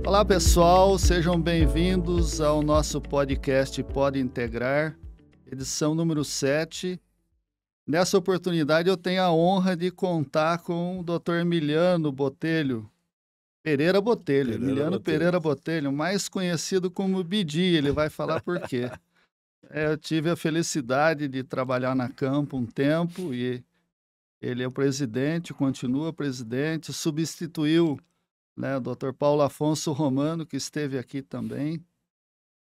Olá pessoal, sejam bem-vindos ao nosso podcast Pode Integrar, edição número 7. Nessa oportunidade eu tenho a honra de contar com o Dr. Emiliano Pereira Botelho, Emiliano Pereira Botelho, mais conhecido como Bidi, ele vai falar por quê. Eu tive a felicidade de trabalhar na Campo um tempo e ele é o presidente, continua presidente, substituiu, né, o Dr. Paulo Afonso Romano, que esteve aqui também.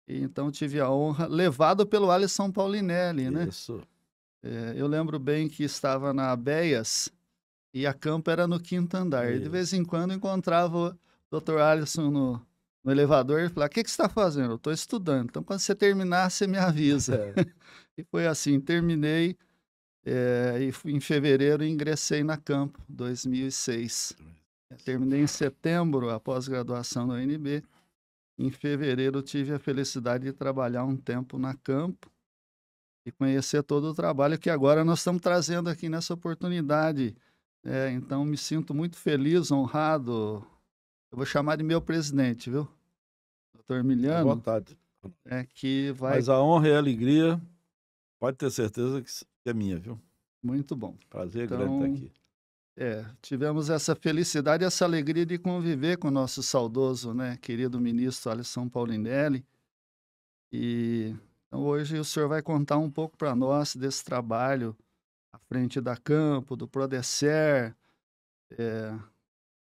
E então tive a honra, levado pelo Alisson Paulinelli, né? Isso. Eu lembro bem que estava na Abeias e a Campo era no 5º andar. E de vez em quando encontrava o Dr. Alisson no elevador e falava: o que você está fazendo? Eu estou estudando. Então, quando você terminar, você me avisa. E foi assim, terminei e em fevereiro ingressei na Campo, 2006. Terminei em setembro a pós-graduação da UNB. Em fevereiro tive a felicidade de trabalhar um tempo na Campo e conhecer todo o trabalho que agora nós estamos trazendo aqui nessa oportunidade. Então me sinto muito feliz, honrado. Eu vou chamar de meu presidente, viu? Doutor Emiliano. À vontade. Que vai... Mas a honra e a alegria, pode ter certeza que é minha, viu? Muito bom. Prazer grande estar aqui. Tivemos essa felicidade e essa alegria de conviver com o nosso saudoso, né, querido ministro Alisson Paulinelli. E então, hoje o senhor vai contar um pouco para nós desse trabalho à frente da Campo, do Prodecer,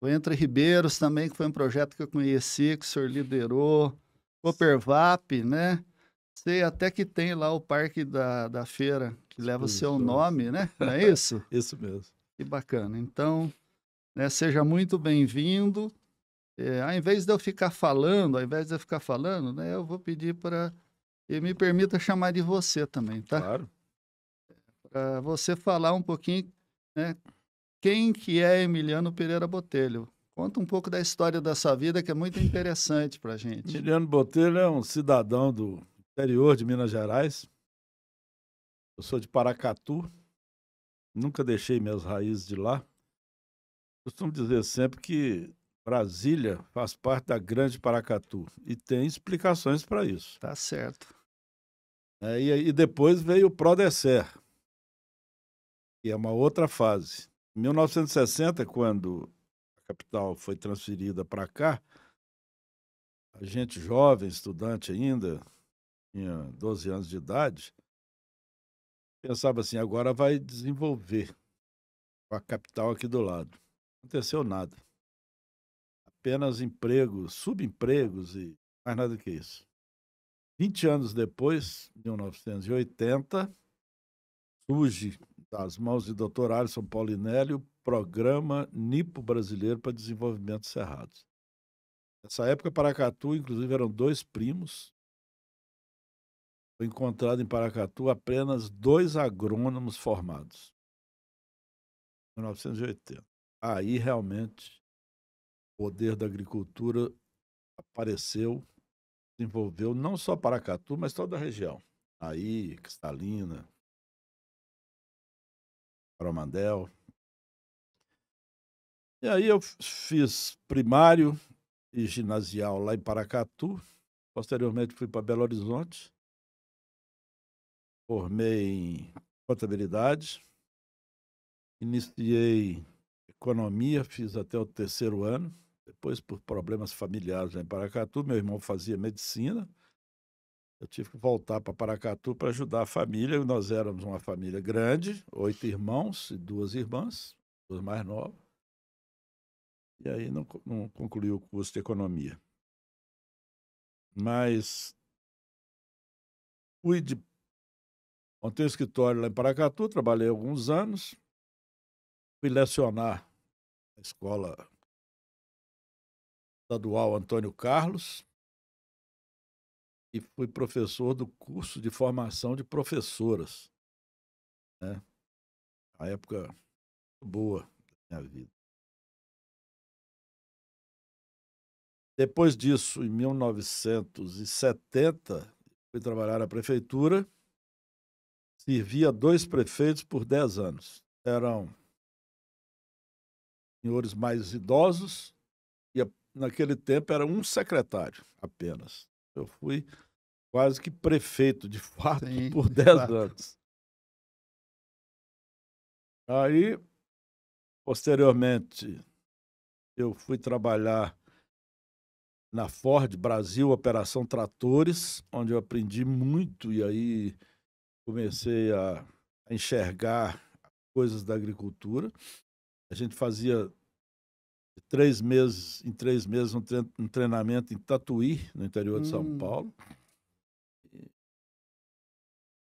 o Entre Ribeiros também, que foi um projeto que eu conheci, que o senhor liderou, Coopervap, né? Sei até que tem lá o Parque da Feira, que leva o seu nome, né? Não é isso? Isso mesmo. Que bacana. Então, né, seja muito bem-vindo. Ao invés de eu ficar falando, né, eu vou pedir para que me permita chamar de você também, tá? Claro. Para você falar um pouquinho, né, quem que é Emiliano Pereira Botelho. Conta um pouco da história da sua vida, que é muito interessante para a gente. Emiliano Botelho é um cidadão do interior de Minas Gerais. Eu sou de Paracatu. Nunca deixei minhas raízes de lá. Costumo dizer sempre que Brasília faz parte da grande Paracatu. E tem explicações para isso. Tá certo. E depois veio o Prodecer, que é uma outra fase. Em 1960, quando a capital foi transferida para cá, a gente jovem, estudante ainda, tinha 12 anos de idade, pensava assim, agora vai desenvolver a capital aqui do lado. Não aconteceu nada. Apenas empregos, subempregos e mais nada que isso. 20 anos depois, 1980, surge das mãos de Dr. Alisson Paulinelli o Programa Nipo Brasileiro para Desenvolvimento Cerrados. Nessa época, Paracatu, inclusive, eram 2 primos. Foi encontrado em Paracatu apenas 2 agrônomos formados. 1980. Aí, realmente, o poder da agricultura apareceu, desenvolveu não só Paracatu, mas toda a região. Aí, Cristalina, Coromandel. E aí eu fiz primário e ginasial lá em Paracatu. Posteriormente fui para Belo Horizonte. Formei em contabilidade. Iniciei economia, fiz até o 3º ano. Depois, por problemas familiares lá em Paracatu, meu irmão fazia medicina. Eu tive que voltar para Paracatu para ajudar a família. Nós éramos uma família grande, 8 irmãos e 2 irmãs, 2 mais novas. E aí não concluí o curso de economia. Mas montei um escritório lá em Paracatu, trabalhei alguns anos. Fui lecionar na escola estadual Antônio Carlos e fui professor do curso de formação de professoras, né? A época boa da minha vida. Depois disso, em 1970, fui trabalhar na prefeitura, servi a 2 prefeitos por 10 anos. Eram senhores mais idosos, e naquele tempo, era um secretário apenas. Eu fui quase que prefeito, de fato, Sim, por de 10 fato. anos. Aí, posteriormente, eu fui trabalhar na Ford Brasil, Operação Tratores, onde eu aprendi muito e aí comecei a enxergar coisas da agricultura. A gente fazia de 3 meses em 3 meses um treinamento em Tatuí, no interior de São Hum, Paulo.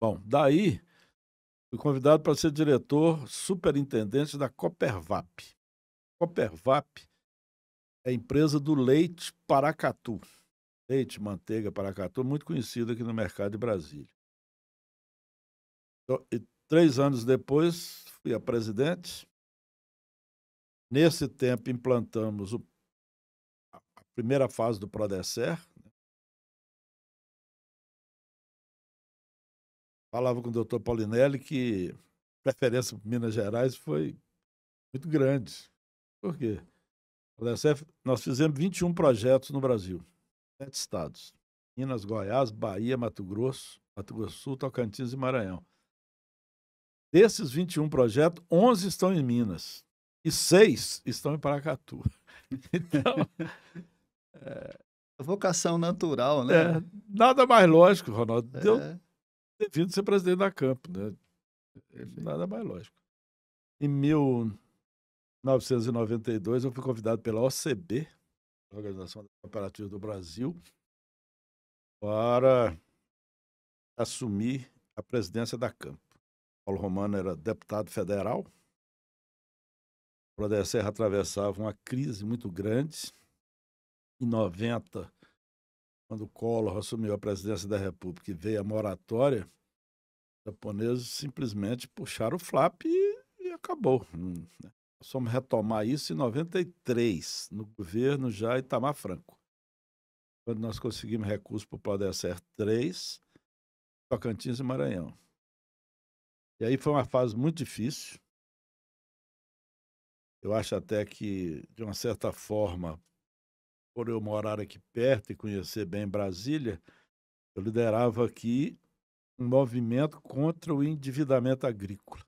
Bom, daí fui convidado para ser diretor superintendente da Copervap. Copervap é a empresa do leite Paracatu. Leite, manteiga, Paracatu, muito conhecido aqui no mercado de Brasília. Então, e 3 anos depois, fui a presidente. Nesse tempo, implantamos a primeira fase do Prodecer. Falava com o doutor Paulinelli que a preferência por Minas Gerais foi muito grande. Por quê? Prodecer, nós fizemos 21 projetos no Brasil, 7 estados. Minas, Goiás, Bahia, Mato Grosso do Sul, Tocantins e Maranhão. Desses 21 projetos, 11 estão em Minas e 6 estão em Paracatu. Então, vocação natural, né? nada mais lógico, Ronaldo, de eu É, ter vindo ser presidente da Campo, né? perfeito. Nada mais lógico. Em 1992, eu fui convidado pela OCB, Organização das Cooperativas do Brasil, para assumir a presidência da Campo. Paulo Romano era deputado federal. O Prodecer atravessava uma crise muito grande. Em 90, quando o Collor assumiu a presidência da República e veio a moratória, os japoneses simplesmente puxaram o flap e acabou. Nós fomos retomar isso em 93, no governo já Itamar Franco, quando nós conseguimos recursos para o Prodecer 3, Tocantins e Maranhão. E aí foi uma fase muito difícil. Eu acho até que, de uma certa forma, por eu morar aqui perto e conhecer bem Brasília, eu liderava aqui um movimento contra o endividamento agrícola.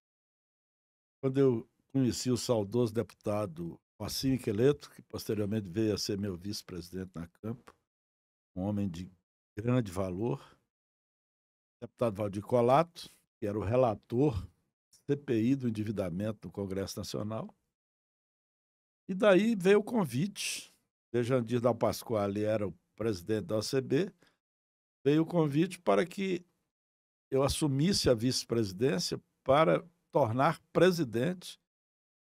Quando eu conheci o saudoso deputado Moacir Miqueleto, que posteriormente veio a ser meu vice-presidente na Campo, um homem de grande valor, deputado Valdir Colato, que era o relator CPI do endividamento no Congresso Nacional. E daí veio o convite, Dejandir Dal Pasquale era o presidente da OCB, veio o convite para que eu assumisse a vice-presidência para tornar presidente,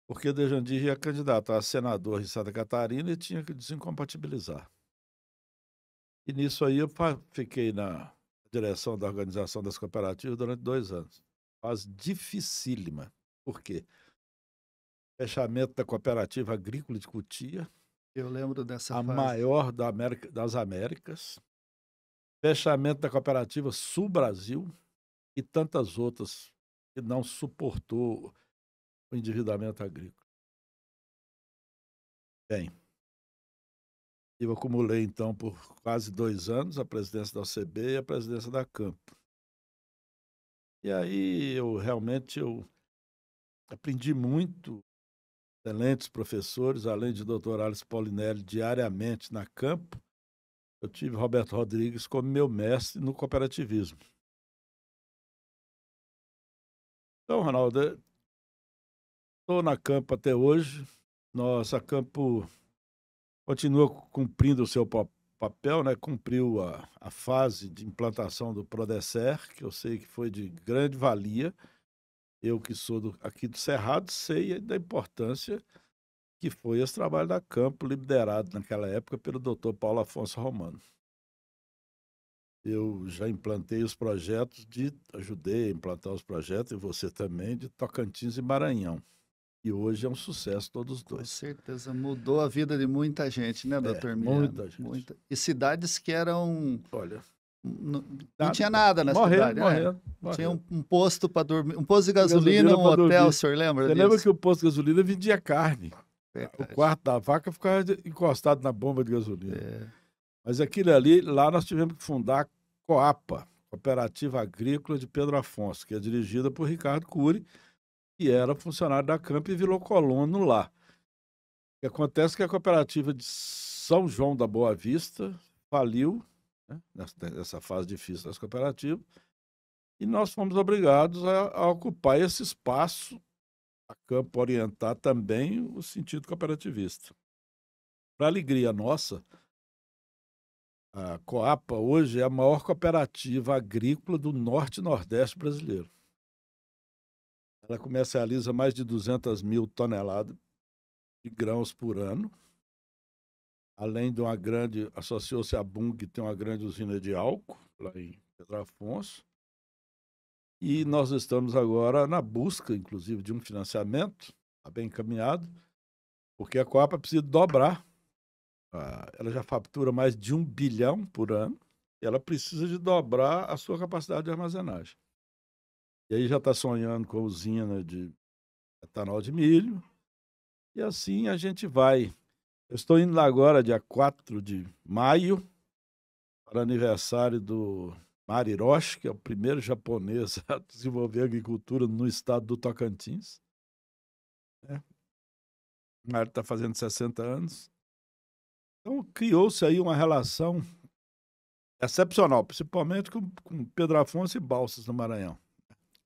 porque Dejandir ia candidato a senador em Santa Catarina e tinha que desincompatibilizar. E nisso aí eu fiquei na direção da Organização das Cooperativas durante 2 anos. Fase dificílima. Por quê? Fechamento da Cooperativa Agrícola de Cotia, Eu lembro dessa a fase. maior das Américas. Fechamento da Cooperativa Sul Brasil e tantas outras que não suportou o endividamento agrícola. Bem, eu acumulei, então, por quase 2 anos, a presidência da OCB e a presidência da Campo. E aí, eu aprendi muito, excelentes professores, além de doutor Alice Paulinelli, diariamente na Campo. Eu tive Roberto Rodrigues como meu mestre no cooperativismo. Então, Ronaldo, estou na Campo até hoje. Nossa Campo continua cumprindo o seu papel, né? Cumpriu a fase de implantação do Prodecer, que eu sei que foi de grande valia. Eu que sou aqui do Cerrado sei da importância que foi esse trabalho da Campo, liderado naquela época pelo doutor Paulo Afonso Romano. Eu já implantei os projetos ajudei a implantar os projetos, e você também, de Tocantins e Maranhão. E hoje é um sucesso todos os Com dois. certeza mudou a vida de muita gente, né, doutor Emiliano? Muita gente. E cidades que eram. Olha, Não tinha nada na cidade, né? morrendo. Tinha um posto para dormir, um posto de gasolina, um pra hotel, dormir. o senhor lembra Você disso? lembra que o posto de gasolina vendia carne? O Verdade. quarto da vaca ficava encostado na bomba de gasolina. É. Mas aquilo ali, lá nós tivemos que fundar a Coapa, Cooperativa Agrícola de Pedro Afonso, que é dirigida por Ricardo Cury, que era funcionário da Camp e virou colono lá. O que acontece é que a cooperativa de São João da Boa Vista faliu, né, nessa fase difícil das cooperativas, e nós fomos obrigados a ocupar esse espaço, a Campo orientar também o sentido cooperativista. Para alegria nossa, a Coapa hoje é a maior cooperativa agrícola do norte e nordeste brasileiro. Ela comercializa mais de 200 mil toneladas de grãos por ano, além de uma grande, associou-se à Bung, que tem uma grande usina de álcool, lá em Pedro Afonso. E nós estamos agora na busca, inclusive, de um financiamento, está bem encaminhado, porque a Coapa precisa dobrar. Ela já fatura mais de 1 bilhão por ano, e ela precisa de dobrar a sua capacidade de armazenagem. E aí já está sonhando com a usina de etanol de milho, e assim a gente vai. Eu estou indo lá agora, dia 4 de maio, para o aniversário do Mari Hiroshi, que é o primeiro japonês a desenvolver agricultura no estado do Tocantins. O Mari está fazendo 60 anos. Então, criou-se aí uma relação excepcional, principalmente com Pedro Afonso e Balsas, no Maranhão.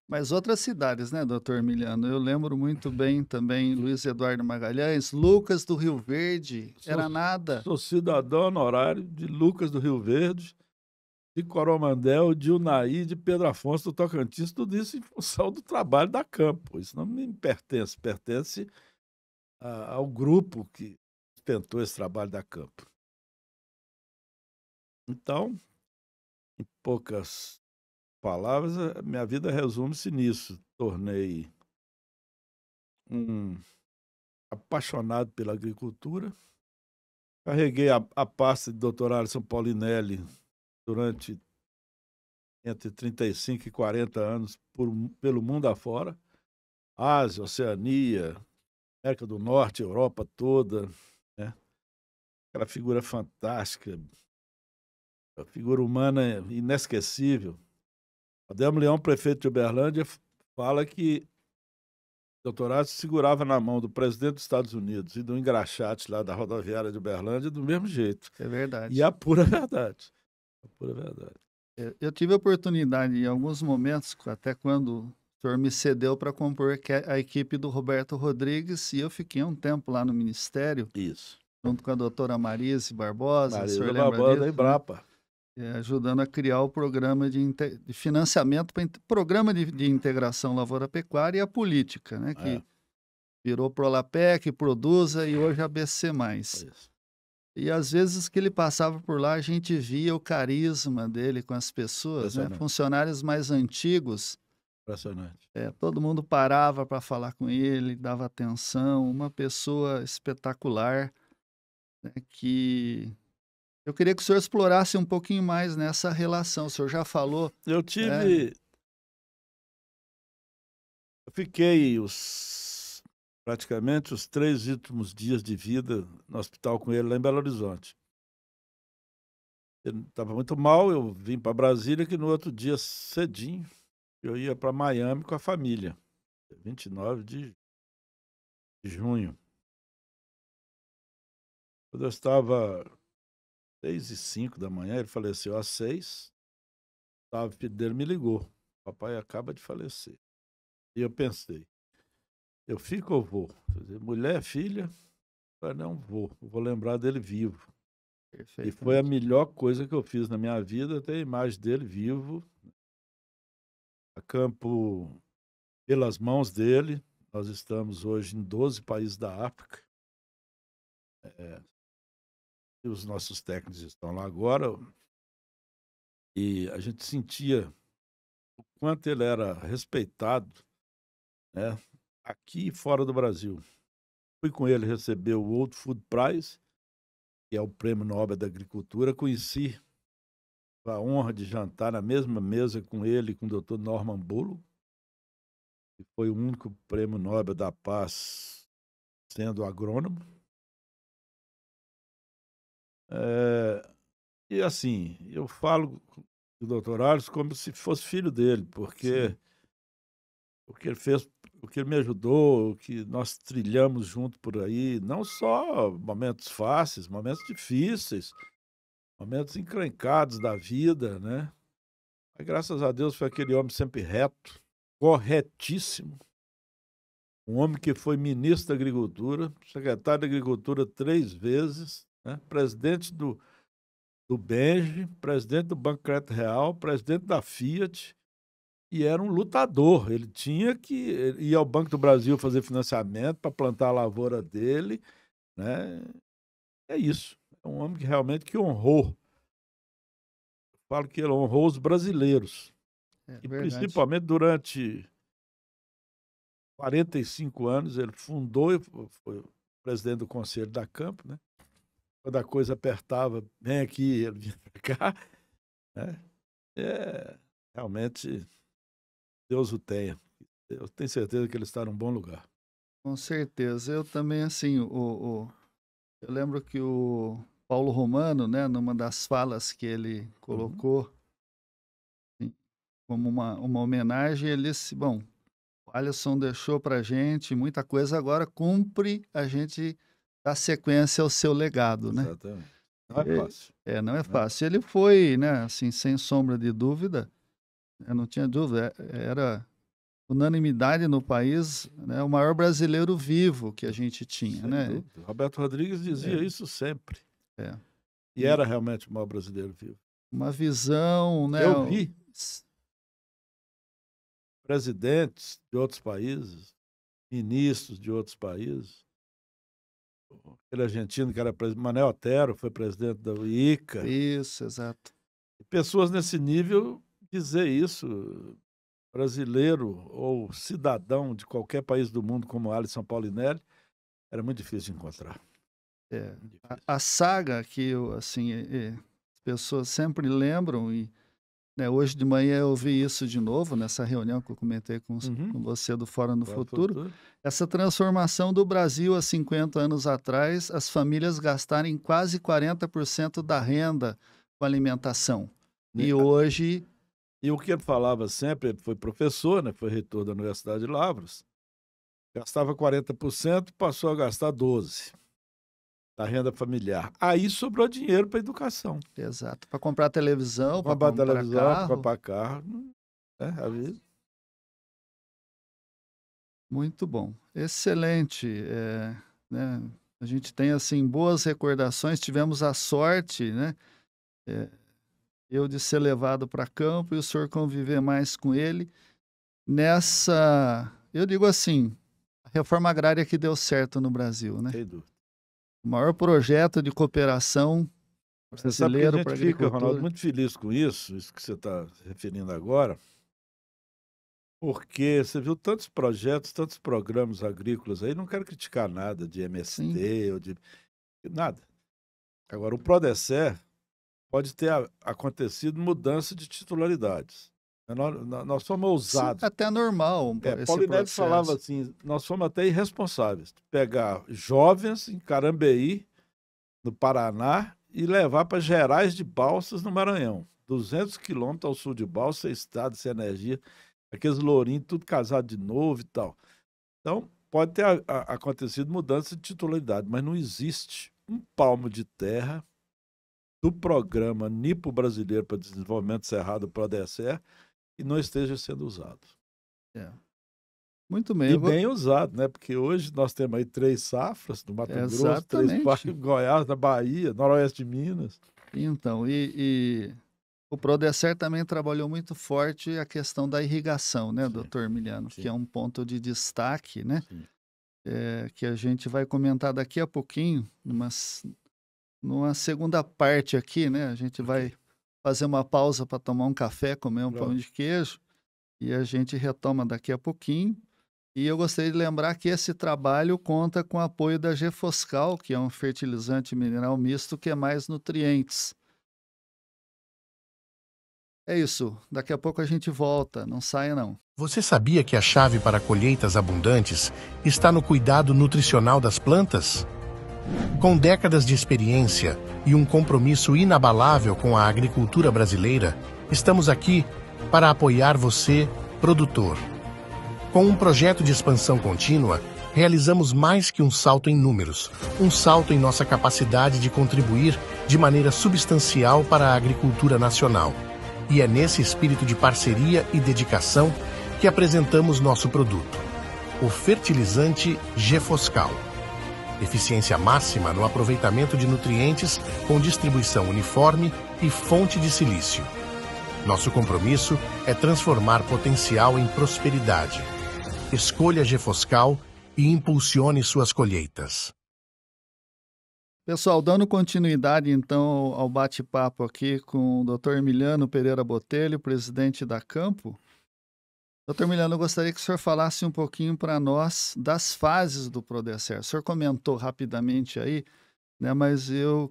Mas outras cidades, né, doutor Emiliano? Eu lembro muito bem também Luiz Eduardo Magalhães, Lucas do Rio Verde, era nada. Sou cidadão honorário de Lucas do Rio Verde, de Coromandel, de Unai, de Pedro Afonso do Tocantins, tudo isso em função do trabalho da Campo. Isso não me pertence, pertence ao grupo que tentou esse trabalho da Campo. Então, em poucas palavras, a minha vida resume-se nisso. Tornei um apaixonado pela agricultura. Carreguei a pasta de Dr. Alisson Paulinelli durante entre 35 e 40 anos pelo mundo afora. Ásia, Oceania, América do Norte, Europa toda, né? Aquela figura fantástica, a figura humana inesquecível. Adelmo Leão, prefeito de Uberlândia, fala que o Dr. Alisson segurava na mão do presidente dos Estados Unidos e do engraxate lá da rodoviária de Uberlândia do mesmo jeito. É verdade. E a pura verdade. A pura verdade. Eu tive a oportunidade em alguns momentos, até quando o senhor me cedeu para compor a equipe do Roberto Rodrigues, e eu fiquei um tempo lá no Ministério, Isso. junto com a doutora Marise Barbosa, o senhor Marisa lembra Barbosa da disso, né? Embrapa. Ajudando a criar o programa de financiamento, programa de integração lavoura-pecuária e a política, né? Que virou Prolapec, Produza e hoje ABC+. Isso. E às vezes que ele passava por lá, a gente via o carisma dele com as pessoas, né? Funcionários mais antigos. Impressionante. Todo mundo parava para falar com ele, dava atenção, uma pessoa espetacular, né? Que eu queria que o senhor explorasse um pouquinho mais nessa relação. O senhor já falou. Eu fiquei praticamente os 3 últimos dias de vida no hospital com ele lá em Belo Horizonte. Ele estava muito mal, eu vim para Brasília, que no outro dia cedinho eu ia para Miami com a família, 29 de junho. Quando eu estava 6h05 da manhã, ele faleceu às 6h, o filho dele me ligou, papai acaba de falecer. E eu pensei, eu fico ou vou? Mulher, filha, eu não vou lembrar dele vivo. E foi a melhor coisa que eu fiz na minha vida, ter a imagem dele vivo, a Campo, pelas mãos dele. Nós estamos hoje em 12 países da África. E os nossos técnicos estão lá agora. E a gente sentia o quanto ele era respeitado, né, aqui e fora do Brasil. Fui com ele receber o World Food Prize, que é o Prêmio Nobel da Agricultura. Conheci a honra de jantar na mesma mesa com ele e com o Dr. Norman Borlaug, que foi o único Prêmio Nobel da Paz sendo agrônomo. E assim, eu falo do doutor Alisson como se fosse filho dele, porque Sim. o que ele fez, o que ele me ajudou, o que nós trilhamos junto por aí, não só momentos fáceis, momentos difíceis, momentos encrencados da vida, né? Mas graças a Deus foi aquele homem sempre reto, corretíssimo, um homem que foi ministro da Agricultura, secretário da Agricultura 3 vezes, né? Presidente do BENGE, presidente do Banco Crédito Real, presidente da Fiat, e era um lutador. Ele tinha que ir ao Banco do Brasil fazer financiamento para plantar a lavoura dele, né? É isso. É um homem que realmente que honrou. Eu falo que ele honrou os brasileiros. É E verdade. principalmente durante 45 anos, ele fundou e foi presidente do Conselho da Campo, né? Quando a coisa apertava, vem aqui, ele vinha para cá, né? Realmente, Deus o tenha. Eu tenho certeza que ele está num bom lugar. Com certeza. Eu também, assim, eu lembro que o Paulo Romano, né, numa das falas que ele Uhum. colocou assim, como uma homenagem, ele disse: Bom, o Alisson deixou para gente muita coisa, agora cumpre a gente dar sequência ao seu legado, né? Exatamente. Não é E- fácil, não é né? fácil. Ele foi, né, assim, sem sombra de dúvida, eu não tinha dúvida, era unanimidade no país, né, o maior brasileiro vivo que a gente tinha, Sem né? dúvida. Roberto Rodrigues dizia É, isso sempre. é. E E era realmente o maior brasileiro vivo. uma visão, né? Eu vi presidentes de outros países, ministros de outros países. Aquele argentino que era presidente, Manuel Otero, foi presidente da UICA. Isso, exato. E pessoas nesse nível dizer isso, brasileiro ou cidadão de qualquer país do mundo como Alisson Paulinelli, era muito difícil de encontrar. É. Muito A difícil. saga que eu, assim, as pessoas sempre lembram e, né, hoje de manhã eu vi isso de novo nessa reunião que eu comentei Uhum. com você do Fora no Qual é o Futuro, futuro? essa transformação do Brasil há 50 anos atrás, as famílias gastarem quase 40% da renda com alimentação. Né, E hoje, e o que ele falava sempre, ele foi professor, né, foi reitor da Universidade de Lavras, gastava 40%, passou a gastar 12% da renda familiar. Aí sobrou dinheiro para educação, exato, para comprar televisão, para para comprar comprar televisão, para carro, comprar carro, né, a vida. muito bom, excelente. Né, a gente tem assim boas recordações, tivemos a sorte, né? eh, eu de ser levado para campo e o senhor conviver mais com ele nessa, eu digo assim, a reforma agrária que deu certo no Brasil, né? Sem dúvida. O maior projeto de cooperação Você sabe que a brasileiro para gente a fica, Ronaldo, agricultura. muito feliz com isso que você está se referindo agora, porque você viu tantos projetos, tantos programas agrícolas aí, não quero criticar nada de Sim, MST ou de nada. Agora, o Prodesser pode ter acontecido mudança de titularidades. Nós fomos sim, ousados. até normal esse Paulinelli falava processo. assim, nós fomos até irresponsáveis. Pegar jovens em Carambeí, no Paraná, e levar para Gerais de Balsas, no Maranhão. 200 quilômetros ao sul de Balsas, sem estado, sem energia. Aqueles lourinhos, tudo casado de novo e tal. Então, pode ter acontecido mudança de titularidade, mas não existe um palmo de terra do programa Nipo Brasileiro para Desenvolvimento Cerrado Prodesser que não esteja sendo usado. É. Muito bem, E bem usado, né? Porque hoje nós temos aí 3 safras no Mato Grosso, 3 exatamente. em Goiás, na Bahia, Noroeste de Minas. Então, e o Prodesser também trabalhou muito forte a questão da irrigação, né, Sim, doutor Emiliano, que é sim, um ponto de destaque, né, sim. que a gente vai comentar daqui a pouquinho, numa segunda parte aqui, né, a gente Ok, vai fazer uma pausa para tomar um café, comer um pão pronto. de queijo, e a gente retoma daqui a pouquinho. E eu gostaria de lembrar que esse trabalho conta com o apoio da Gefoscal, que é um fertilizante mineral misto que é mais nutrientes. É isso. Daqui a pouco a gente volta. Não saia, não. Você sabia que a chave para colheitas abundantes está no cuidado nutricional das plantas? Com décadas de experiência e um compromisso inabalável com a agricultura brasileira, estamos aqui para apoiar você, produtor. Com um projeto de expansão contínua, realizamos mais que um salto em números, um salto em nossa capacidade de contribuir de maneira substancial para a agricultura nacional. E é nesse espírito de parceria e dedicação que apresentamos nosso produto, o fertilizante Gefoscal. Eficiência máxima no aproveitamento de nutrientes com distribuição uniforme e fonte de silício. Nosso compromisso é transformar potencial em prosperidade. Escolha Gefoscal e impulsione suas colheitas. Pessoal, dando continuidade, então, ao bate-papo aqui com o Dr. Emiliano Pereira Botelho, presidente da Campo. Dr. Emiliano, eu gostaria que o senhor falasse um pouquinho para nós das fases do Prodecer. O senhor comentou rapidamente aí, né, mas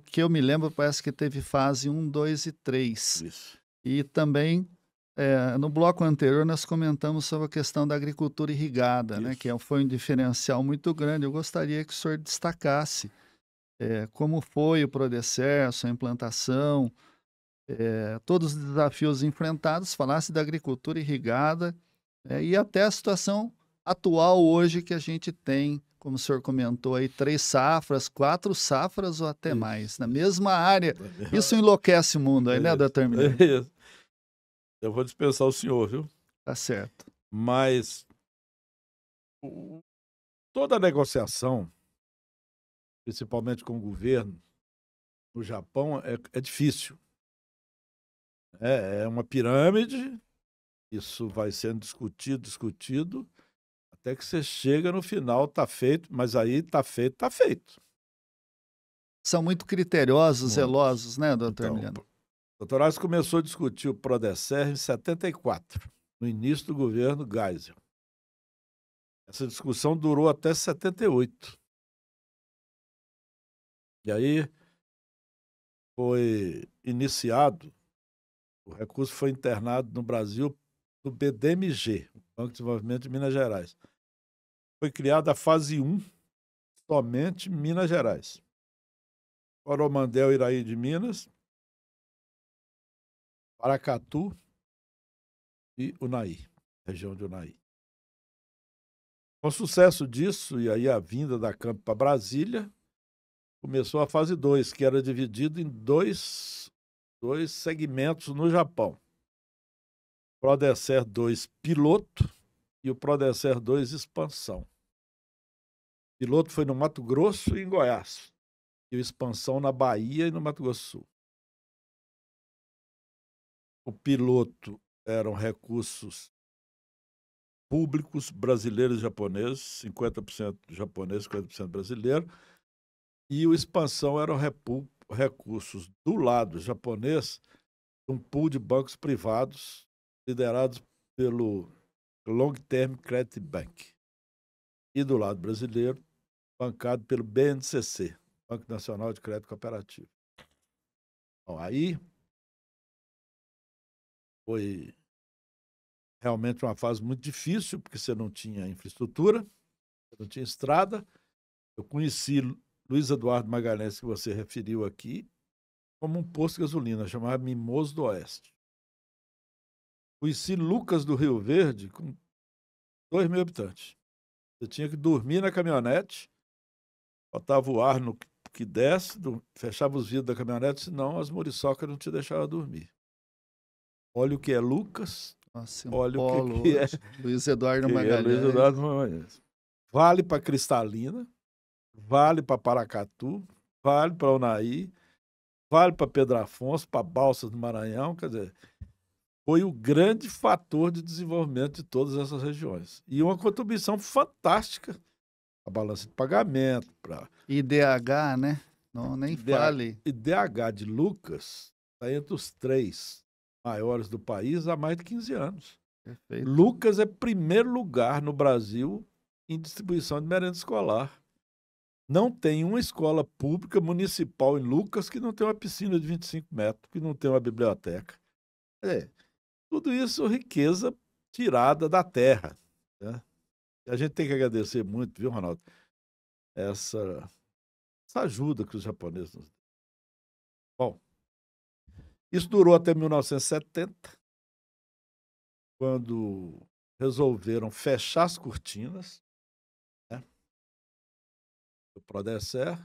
que eu me lembro, parece que teve fase 1, 2 e 3. Isso. E também, no bloco anterior, nós comentamos sobre a questão da agricultura irrigada, né, que foi um diferencial muito grande. Eu gostaria que o senhor destacasse como foi o Prodecer, sua implantação, todos os desafios enfrentados, falasse da agricultura irrigada, e até a situação atual hoje que a gente tem, como o senhor comentou aí, 3 safras, 4 safras ou até mais, na mesma área. Isso enlouquece o mundo aí, né, doutor Emiliano? Eu vou dispensar o senhor, viu? Tá certo. Mas toda a negociação, principalmente com o governo, no Japão, é difícil. É uma pirâmide, isso vai sendo discutido, até que você chega no final, tá feito, mas aí tá feito. São muito criteriosos, zelosos, né, doutor Emiliano? O Dr. Aras começou a discutir o Prodecer em 74, no início do governo Geisel. Essa discussão durou até 78. E aí foi iniciado, o recurso foi internado no Brasil do BDMG, Banco de Desenvolvimento de Minas Gerais. Foi criada a fase 1, somente Minas Gerais. Coromandel, Iraí de Minas, Paracatu e Unaí, região de Unaí. Com o sucesso disso, e aí a vinda da Campo para Brasília, começou a fase 2, que era dividido em dois segmentos no Japão. O Prodecer 2 piloto e o Prodecer 2 expansão. O piloto foi no Mato Grosso e em Goiás, e o expansão na Bahia e no Mato Grosso do Sul. O piloto eram recursos públicos brasileiros e japoneses, 50% japonês, 50% brasileiro, e o expansão eram recursos do lado japonês, um pool de bancos privados liderados pelo Long Term Credit Bank, e do lado brasileiro, bancado pelo BNCC, Banco Nacional de Crédito Cooperativo. Bom, aí foi realmente uma fase muito difícil, porque você não tinha infraestrutura, você não tinha estrada. Eu conheci Luiz Eduardo Magalhães, que você referiu aqui, como um posto de gasolina, chamado Mimoso do Oeste. Conheci Lucas do Rio Verde com 2.000 habitantes. Você tinha que dormir na caminhonete, botava o ar no que desce, fechava os vidros da caminhonete, senão as muriçocas não te deixavam dormir. Olha o que é Lucas, olha o que é Luiz Eduardo Magalhães. Luiz Eduardo Magalhães. Vale para Cristalina, vale para Paracatu, vale para Unaí, vale para Pedro Afonso, para Balsas do Maranhão, quer dizer, foi o grande fator de desenvolvimento de todas essas regiões. E uma contribuição fantástica, a balança de pagamento. IDH, né? Não, nem fale. IDH de Lucas está entre os 3 maiores do país há mais de 15 anos. Perfeito. Lucas é primeiro lugar no Brasil em distribuição de merenda escolar. Não tem uma escola pública municipal em Lucas que não tem uma piscina de 25 metros, que não tem uma biblioteca. Tudo isso riqueza tirada da terra, né? E a gente tem que agradecer muito, viu, Ronaldo, essa ajuda que os japoneses nos dão. Bom, isso durou até 1970, quando resolveram fechar as cortinas, né? O Prodesser,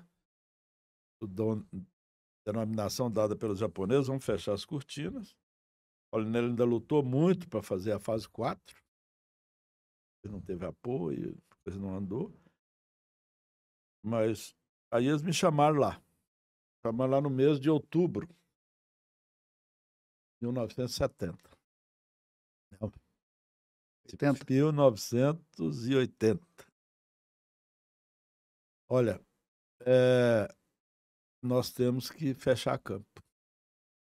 denominação dada pelos japoneses, vamos fechar as cortinas. O Paulinelli ainda lutou muito para fazer a fase 4. Ele não teve apoio, a coisa não andou. Mas aí eles me chamaram lá. Chamaram lá no mês de outubro de 1970. 1980. Olha, nós temos que fechar campo.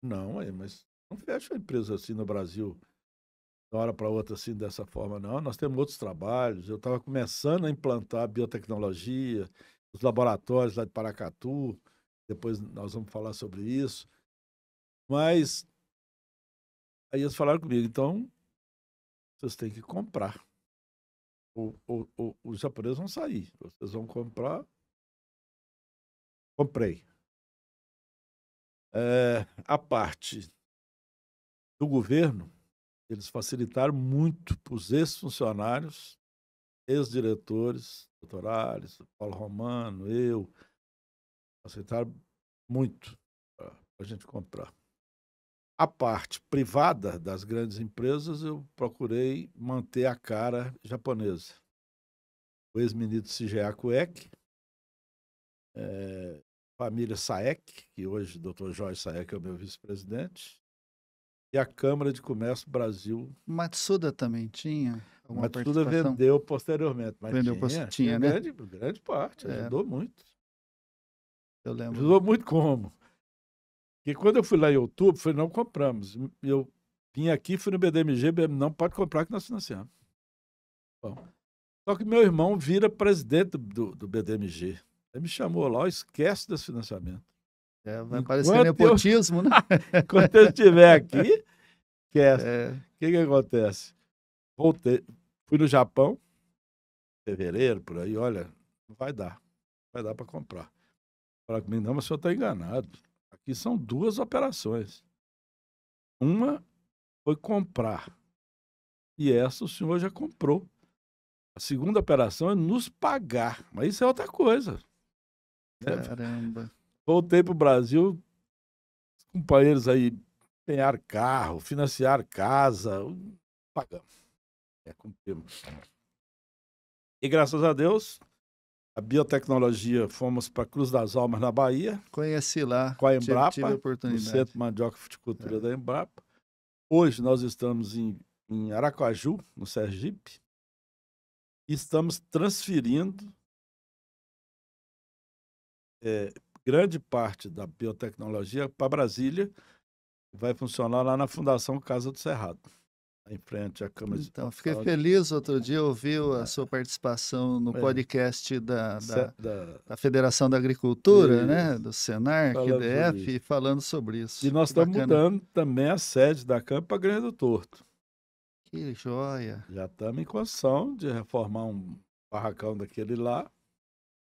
Não, mas não fecha a empresa assim no Brasil, de uma hora para outra, assim, dessa forma, não. Nós temos outros trabalhos. Eu estava começando a implantar a biotecnologia, os laboratórios lá de Paracatu. Depois nós vamos falar sobre isso. Mas aí eles falaram comigo, então vocês têm que comprar. Os japoneses vão sair. Vocês vão comprar. Comprei. A parte do governo, eles facilitaram muito para os ex-funcionários, ex-diretores, doutor Ales, Paulo Romano, eu, facilitaram muito para a gente comprar. A parte privada das grandes empresas, eu procurei manter a cara japonesa. O ex-ministro Shigeaki Koike, família Saeki, que hoje o Dr. Jorge Saeki é o meu vice-presidente, e a Câmara de Comércio Brasil. Matsuda também tinha alguma Matsuda participação? vendeu posteriormente, mas tinha, né? Grande parte, ajudou muito. Eu lembro. Ajudou muito como? Porque quando eu fui lá em outubro, falei, não compramos. Eu vim aqui, fui no BDMG, não pode comprar que nós financiamos. Bom, só que meu irmão vira presidente do BDMG. Ele me chamou lá, esquece desse financiamento. Vai parecer nepotismo, né? Enquanto eu estiver aqui, esquece. O que acontece? Voltei, fui no Japão, fevereiro, por aí, olha, não vai dar para comprar. Falaram comigo, não, mas o senhor está enganado. Aqui são duas operações. Uma foi comprar, e essa o senhor já comprou. A segunda operação é nos pagar, mas isso é outra coisa. Caramba. Voltei para o Brasil, os companheiros aí empenharam carro, financiaram casa, pagamos. Cumprimos. E graças a Deus, a biotecnologia, fomos para Cruz das Almas, na Bahia. Conheci lá, com a Embrapa, tive a oportunidade. no Centro de Mandioca e Fruticultura da Embrapa. Hoje nós estamos em Aracaju, no Sergipe, e estamos transferindo grande parte da biotecnologia para Brasília, vai funcionar lá na Fundação Casa do Cerrado, em frente à Câmara de... Então, fiquei feliz outro dia, ouvi a sua participação no podcast da Federação da Agricultura, né? Do Senar, QDF, falando sobre isso. E nós estamos mudando também a sede da Câmara para Grande do Torto. Que joia! Já estamos em condição de reformar um barracão daquele lá.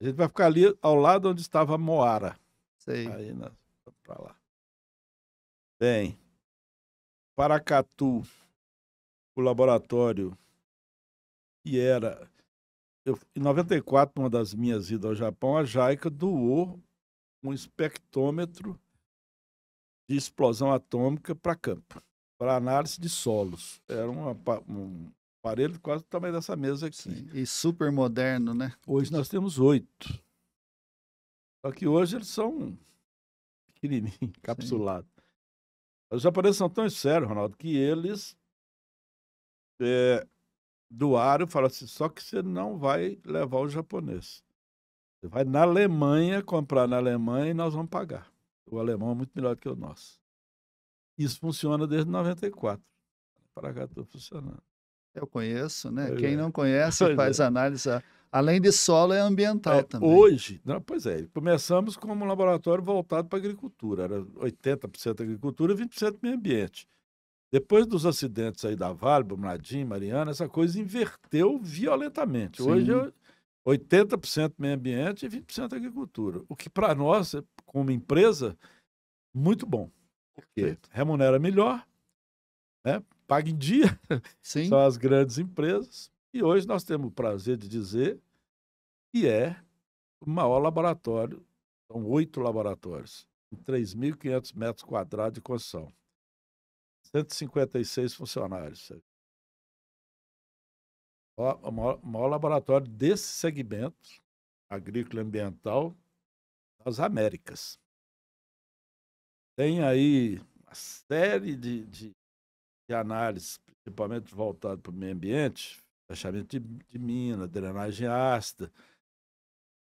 A gente vai ficar ali ao lado onde estava a Moara. Sei. Aí nós vamos para lá. Bem, Paracatu, o laboratório que era... em 94, numa das minhas idas ao Japão, a JICA doou um espectrômetro de explosão atômica para campo, para análise de solos. Era um aparelho quase do tamanho dessa mesa aqui. Sim. E super moderno, né? Hoje nós temos 8. Só que hoje eles são pequenininhos, encapsulados. Os japoneses são tão sérios, Ronaldo, que eles doaram e falaram assim, só que você não vai levar o japonês. Você vai na Alemanha, comprar na Alemanha e nós vamos pagar. O alemão é muito melhor do que o nosso. Isso funciona desde 94. Para cá estou funcionando. Eu conheço, né? Quem não conhece faz análise. Além de solo, é ambiental também. Hoje, começamos como um laboratório voltado para a agricultura. Era 80% agricultura e 20% meio ambiente. Depois dos acidentes aí da Vale, Brumadinho, Mariana, essa coisa inverteu violentamente. Sim. Hoje, 80% meio ambiente e 20% agricultura. O que para nós, como empresa, muito bom. Porque Perfeito. remunera melhor, né? Paga em dia, Sim. são as grandes empresas. E hoje nós temos o prazer de dizer que é o maior laboratório. São 8 laboratórios, com 3.500 metros quadrados de construção. 156 funcionários. O maior laboratório desse segmento, agrícola e ambiental, das Américas. Tem aí uma série de análises, principalmente voltado para o meio ambiente, fechamento de mina, drenagem ácida,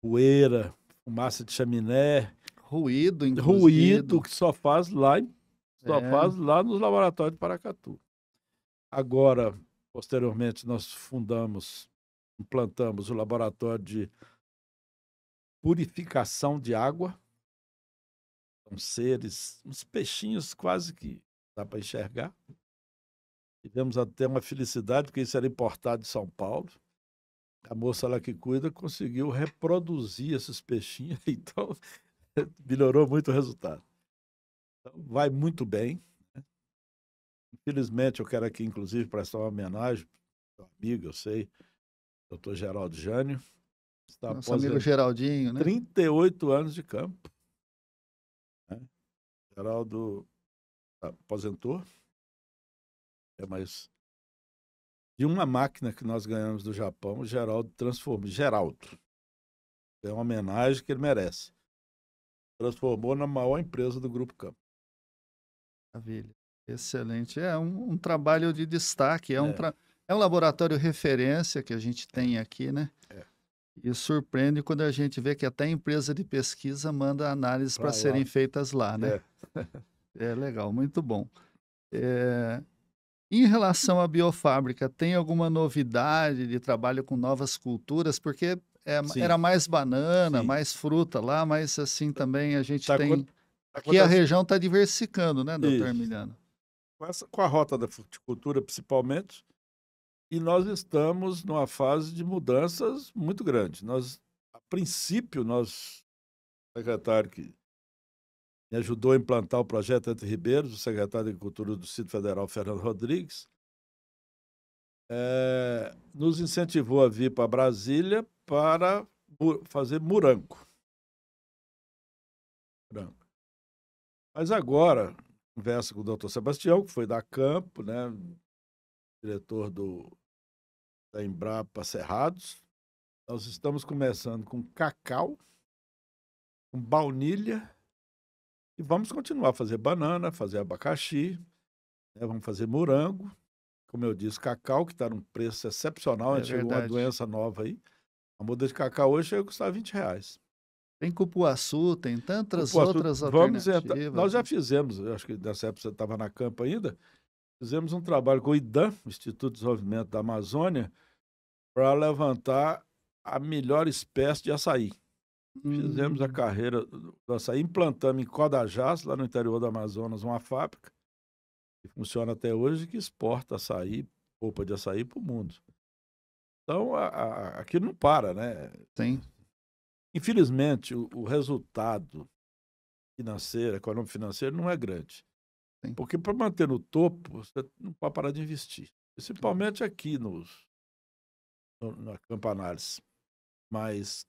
poeira, fumaça de chaminé, Ruído, inclusive. ruído que só faz lá nos laboratórios de Paracatu. Agora, posteriormente, nós implantamos o laboratório de purificação de água. São seres, uns peixinhos quase que dá para enxergar. Tivemos até uma felicidade, porque isso era importado de São Paulo. A moça lá que cuida conseguiu reproduzir esses peixinhos, então melhorou muito o resultado. Então, vai muito bem. Infelizmente, eu quero aqui, inclusive, prestar uma homenagem ao amigo, eu sei, doutor Geraldo Jânio. Está Nosso amigo Geraldinho, né? 38 anos de campo. Né? Geraldo aposentou. Mas de uma máquina que nós ganhamos do Japão, o Geraldo transformou. Geraldo. É uma homenagem que ele merece. Transformou na maior empresa do Grupo Campo. Maravilha. Excelente. É um trabalho de destaque, é um laboratório referência que a gente tem aqui, né? E surpreende quando a gente vê que até a empresa de pesquisa manda análises para serem feitas lá, né? É legal, muito bom. Em relação à biofábrica, tem alguma novidade de trabalho com novas culturas? Porque era mais banana, mais fruta lá, mas assim também a gente tem... Aqui a região está diversificando, né, doutor Emiliano? Com a rota da fruticultura, principalmente, e nós estamos numa fase de mudanças muito grande. A princípio, o secretário que me ajudou a implantar o projeto Entre Ribeiros, o secretário de Agricultura do Distrito Federal, Fernando Rodrigues, nos incentivou a vir para Brasília para fazer morango. Mas agora, conversa com o doutor Sebastião, que foi da Campo, né, diretor da Embrapa Cerrados. Nós estamos começando com cacau, com baunilha, e vamos continuar a fazer banana, fazer abacaxi, né, vamos fazer morango, como eu disse, cacau, que está num preço excepcional, chegou uma doença nova aí. A muda de cacau hoje chega a custar R$20. Tem cupuaçu, tem tantas outras alternativas. Nós já fizemos, eu acho que nessa época você estava na Campo ainda, fizemos um trabalho com o IDAM, Instituto de Desenvolvimento da Amazônia, para levantar a melhor espécie de açaí. Fizemos a carreira do açaí, implantamos em Codajás, lá no interior do Amazonas, uma fábrica que funciona até hoje, que exporta açaí, polpa de açaí para o mundo. Então, aquilo não para, né? Sim. Infelizmente, o resultado financeiro, econômico financeiro, não é grande. Sim. Porque para manter no topo, você não pode parar de investir. Principalmente aqui na Campo Análise. Mas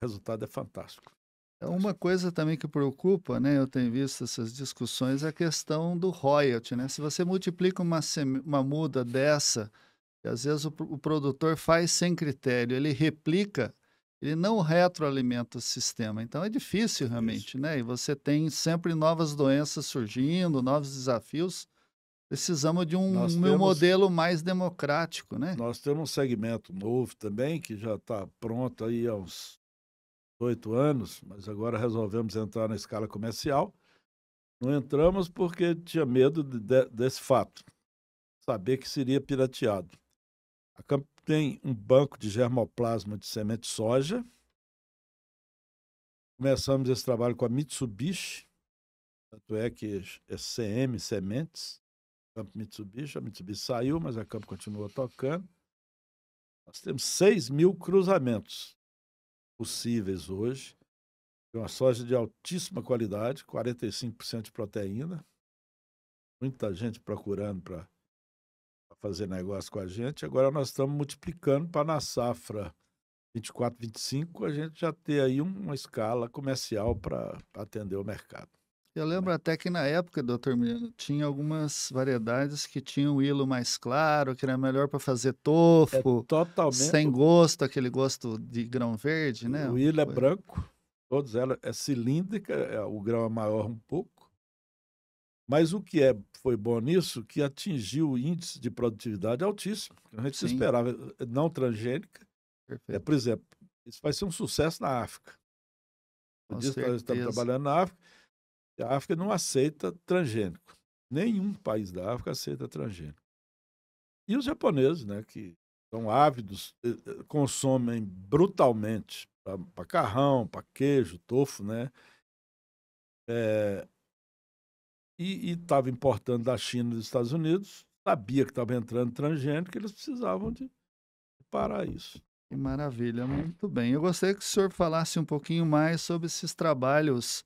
o resultado é fantástico. Uma coisa também que preocupa, né? Eu tenho visto essas discussões, é a questão do royalty, né? Se você multiplica uma muda dessa, e às vezes o produtor faz sem critério, ele replica, ele não retroalimenta o sistema. Então é difícil realmente, né? E você tem sempre novas doenças surgindo, novos desafios. Precisamos de um modelo mais democrático, né? Nós temos um segmento novo também, que já está pronto aí há uns 8 anos, mas agora resolvemos entrar na escala comercial. Não entramos porque tinha medo desse fato, saber que seria pirateado. A Campo tem um banco de germoplasma de semente de soja. Começamos esse trabalho com a Mitsubishi, tanto é que é CM Sementes. Campo Mitsubishi. A Mitsubishi saiu, mas a Campo continua tocando. Nós temos 6.000 cruzamentos possíveis hoje. Uma soja de altíssima qualidade, 45% de proteína. Muita gente procurando para fazer negócio com a gente. Agora nós estamos multiplicando para na safra 24, 25, a gente já ter aí uma escala comercial para atender o mercado. Eu lembro até que na época, doutor Miliano, tinha algumas variedades que tinham o hilo mais claro, que era melhor para fazer tofu, Totalmente. sem gosto, aquele gosto de grão verde, né? O hilo é branco, todos elas é cilíndrica, o grão é maior um pouco. Mas o que foi bom nisso, que atingiu o índice de produtividade altíssimo. A gente se esperava, não transgênica. Por exemplo, isso vai ser um sucesso na África. Nós estamos trabalhando na África, e a África não aceita transgênico. Nenhum país da África aceita transgênico. E os japoneses, né, que são ávidos, consomem brutalmente para macarrão, para queijo, tofu, né? E estava importando da China e dos Estados Unidos, sabia que estava entrando transgênico, eles precisavam de parar isso. Que maravilha, muito bem. Eu gostaria que o senhor falasse um pouquinho mais sobre esses trabalhos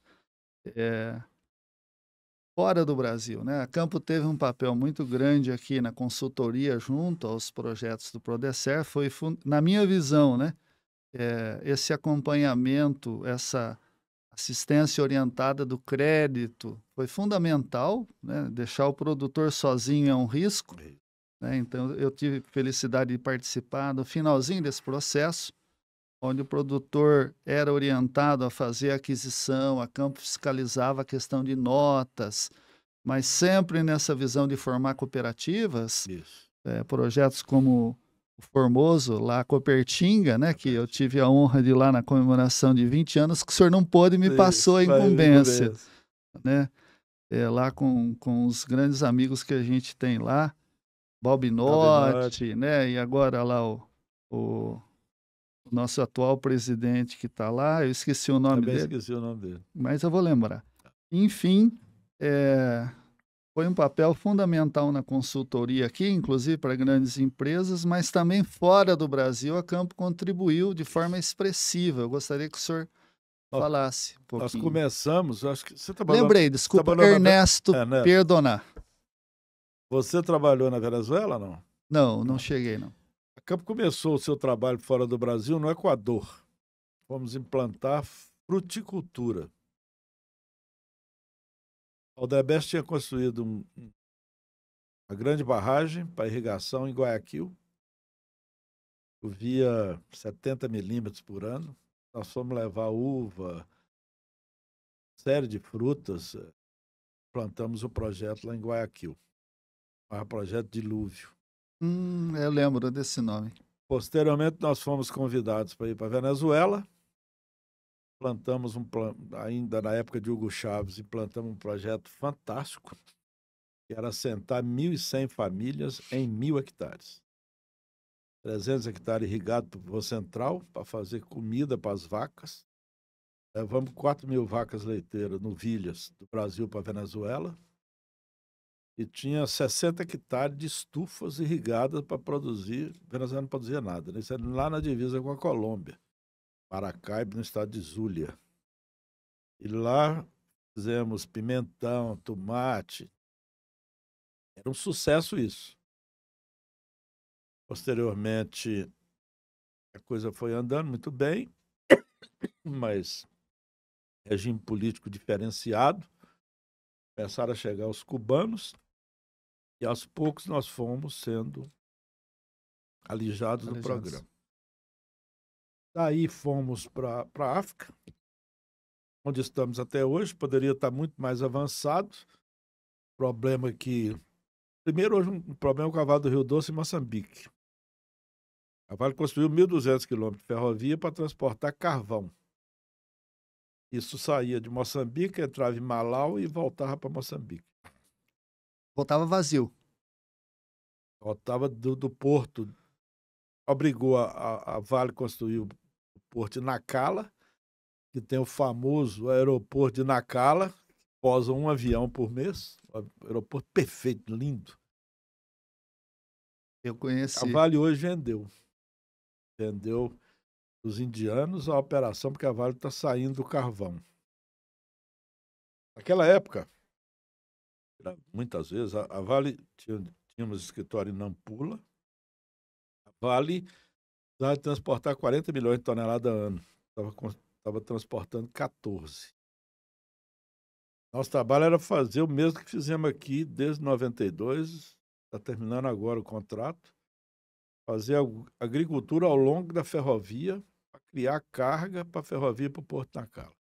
fora do Brasil, né? A Campo teve um papel muito grande aqui na consultoria junto aos projetos do Prodecer. Foi, na minha visão, né? Esse acompanhamento, essa assistência orientada do crédito foi fundamental, né? Deixar o produtor sozinho é um risco, né? Então, eu tive felicidade de participar do finalzinho desse processo, onde o produtor era orientado a fazer a aquisição, a Campo fiscalizava a questão de notas, mas sempre nessa visão de formar cooperativas, projetos como o Formoso, lá a Copertinga, né, que eu tive a honra de ir lá na comemoração de 20 anos, que o senhor não pôde, me passou a incumbência, né? Lá com os grandes amigos que a gente tem lá, Balbinotti, né? E agora lá o nosso atual presidente que está lá, eu esqueci o nome dele. Esqueci o nome dele. Mas eu vou lembrar. Enfim, foi um papel fundamental na consultoria aqui, inclusive para grandes empresas, mas também fora do Brasil, a Campo contribuiu de forma expressiva. Eu gostaria que o senhor falasse um pouquinho. Nós começamos, acho que você trabalhou... Lembrei, desculpa, Ernesto Perdonar. Você trabalhou na Venezuela, não? Não, não cheguei, não. A Campo começou o seu trabalho fora do Brasil no Equador. Fomos implantar fruticultura. A Odebrecht tinha construído uma grande barragem para irrigação em Guayaquil. Chovia 70 milímetros por ano. Nós fomos levar uva, série de frutas. Plantamos o projeto lá em Guayaquil. O projeto Dilúvio. Eu lembro desse nome. Posteriormente, nós fomos convidados para ir para a Venezuela. Plantamos ainda na época de Hugo Chávez, implantamos um projeto fantástico, que era assentar 1.100 famílias em 1.000 hectares. 300 hectares irrigados para o central, para fazer comida para as vacas. Levamos 4.000 vacas leiteiras, novilhas, do Brasil para a Venezuela. E tinha 60 hectares de estufas irrigadas para produzir. A Venezuela não produzia nada, né? Isso era lá na divisa com a Colômbia. Maracaibo, no estado de Zulia. E lá fizemos pimentão, tomate. Era um sucesso isso. Posteriormente, a coisa foi andando muito bem, mas regime político diferenciado. Começaram a chegar os cubanos e aos poucos nós fomos sendo alijados do programa. Daí fomos para a África, onde estamos até hoje. Poderia estar muito mais avançado. Problema que... Primeiro, hoje, um problema com a Cavalo do Rio Doce em Moçambique. A Vale construiu 1.200 quilômetros de ferrovia para transportar carvão. Isso saía de Moçambique, entrava em Malau e voltava para Moçambique. Voltava vazio. Voltava do porto. Obrigou a Vale a construir o porto de Nacala, que tem o famoso aeroporto de Nacala, posam um avião por mês, um aeroporto perfeito, lindo. Eu conheci. A Vale hoje vendeu os indianos a operação, porque a Vale está saindo do carvão. Naquela época, muitas vezes, a Vale tínhamos escritório em Nampula, a Vale precisava transportar 40 milhões de toneladas ano. Estava transportando 14. Nosso trabalho era fazer o mesmo que fizemos aqui desde 92, está terminando agora o contrato, fazer a agricultura ao longo da ferrovia, para criar carga para a ferrovia para o Porto Nacala.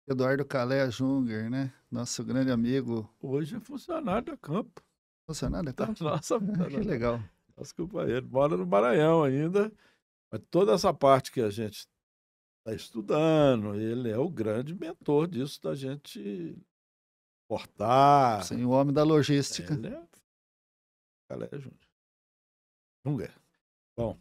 Eduardo Calé Junger, né? Nosso grande amigo. Hoje é funcionário da Campo. Funcionário da Campo? Nossa, que legal. Nosso companheiro mora no Maranhão ainda, mas toda essa parte que a gente está estudando, ele é o grande mentor disso, da gente portar. Sim, o homem da logística. Ele é Calé Junger. Bom,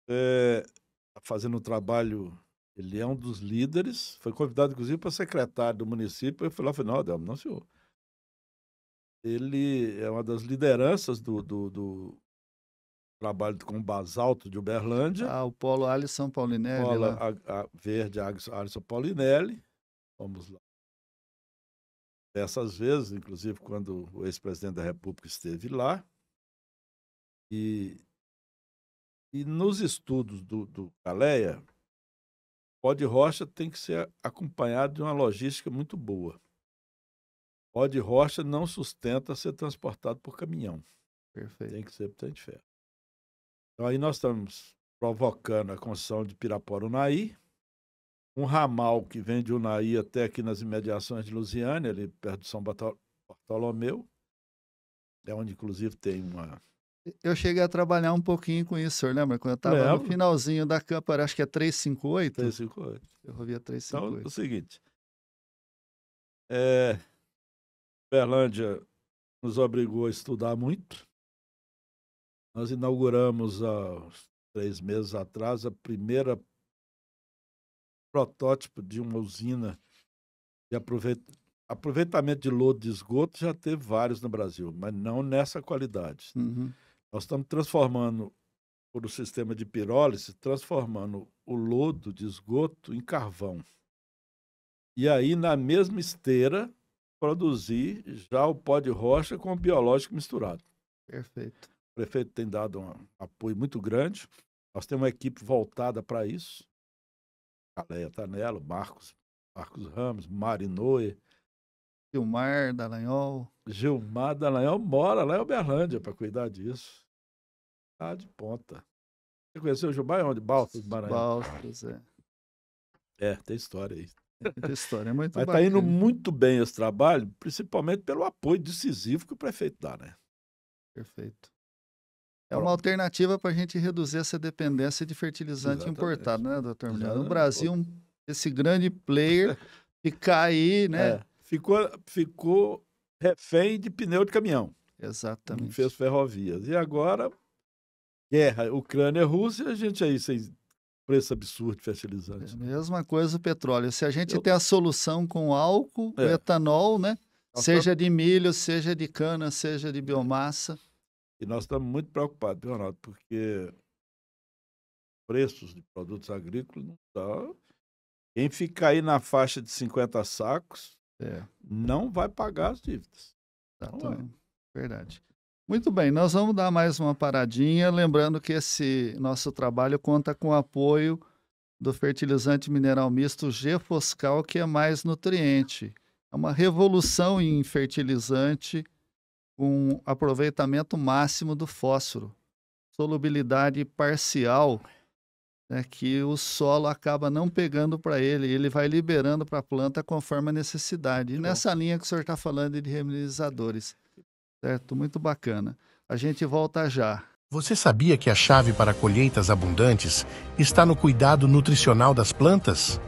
tá fazendo um trabalho, ele é um dos líderes, foi convidado inclusive para secretário do município, eu fui lá e falei, não, senhor. Ele é uma das lideranças do trabalho com o basalto de Uberlândia. O Polo Alisson Paulinelli. Polo Verde Alisson Paulinelli. Vamos lá. Dessas vezes, inclusive quando o ex-presidente da República esteve lá. E nos estudos do Caleia, pó de rocha tem que ser acompanhado de uma logística muito boa. Pó de rocha não sustenta ser transportado por caminhão. Perfeito. Tem que ser por de ferro. Então aí nós estamos provocando a construção de Pirapora-Unaí, um ramal que vem de Unaí até aqui nas imediações de Lusiânia, ali perto de São Bartolomeu, é onde inclusive tem uma... Eu cheguei a trabalhar um pouquinho com isso, o senhor lembra? Quando eu estava no finalzinho da Campo, acho que é 358. 358. Ferrovia 358. Então, é o seguinte, Uberlândia nos obrigou a estudar muito. Nós inauguramos há 3 meses atrás a primeira protótipo de uma usina de aproveitamento de lodo de esgoto. Já teve vários no Brasil, mas não nessa qualidade. Uhum. Nós estamos transformando, por o sistema de pirólise, transformando o lodo de esgoto em carvão. E aí, na mesma esteira, produzir já o pó de rocha com o biológico misturado. Perfeito. O prefeito tem dado um apoio muito grande. Nós temos uma equipe voltada para isso. Caleia Tanello, Marcos Ramos, Marinoe. Gilmar Dallagnol. Gilmar Dallagnol mora lá em Uberlândia para cuidar disso. Tá de ponta. Você conheceu o Gilmar? Onde? Balsas do Maranhão. Balsas, tem história aí. Tem história, é muito Mas bacana. está indo muito bem esse trabalho, principalmente pelo apoio decisivo que o prefeito dá, né? Perfeito. É uma alternativa para a gente reduzir essa dependência de fertilizante importado, né, doutor Milhão? No Brasil, esse grande player ficar aí, né? Ficou refém de pneu de caminhão. Exatamente. Não fez ferrovias. E agora, guerra, Ucrânia e Rússia, a gente aí sem preço absurdo de fertilizante. Mesma coisa o petróleo. Se a gente tem a solução com álcool, etanol, né? Seja de milho, seja de cana, seja de biomassa. E nós estamos muito preocupados, viu, Ronaldo? Porque preços de produtos agrícolas não estão... Quem ficar aí na faixa de 50 sacos não vai pagar as dívidas. Exatamente. Verdade. Muito bem, nós vamos dar mais uma paradinha, lembrando que esse nosso trabalho conta com o apoio do fertilizante mineral misto G-Foscal, que é mais nutriente. É uma revolução em fertilizante com aproveitamento máximo do fósforo, solubilidade parcial, né, que o solo acaba não pegando para ele vai liberando para a planta conforme a necessidade. E nessa linha que o senhor está falando de remineralizadores. Certo? Muito bacana. A gente volta já. Você sabia que a chave para colheitas abundantes está no cuidado nutricional das plantas?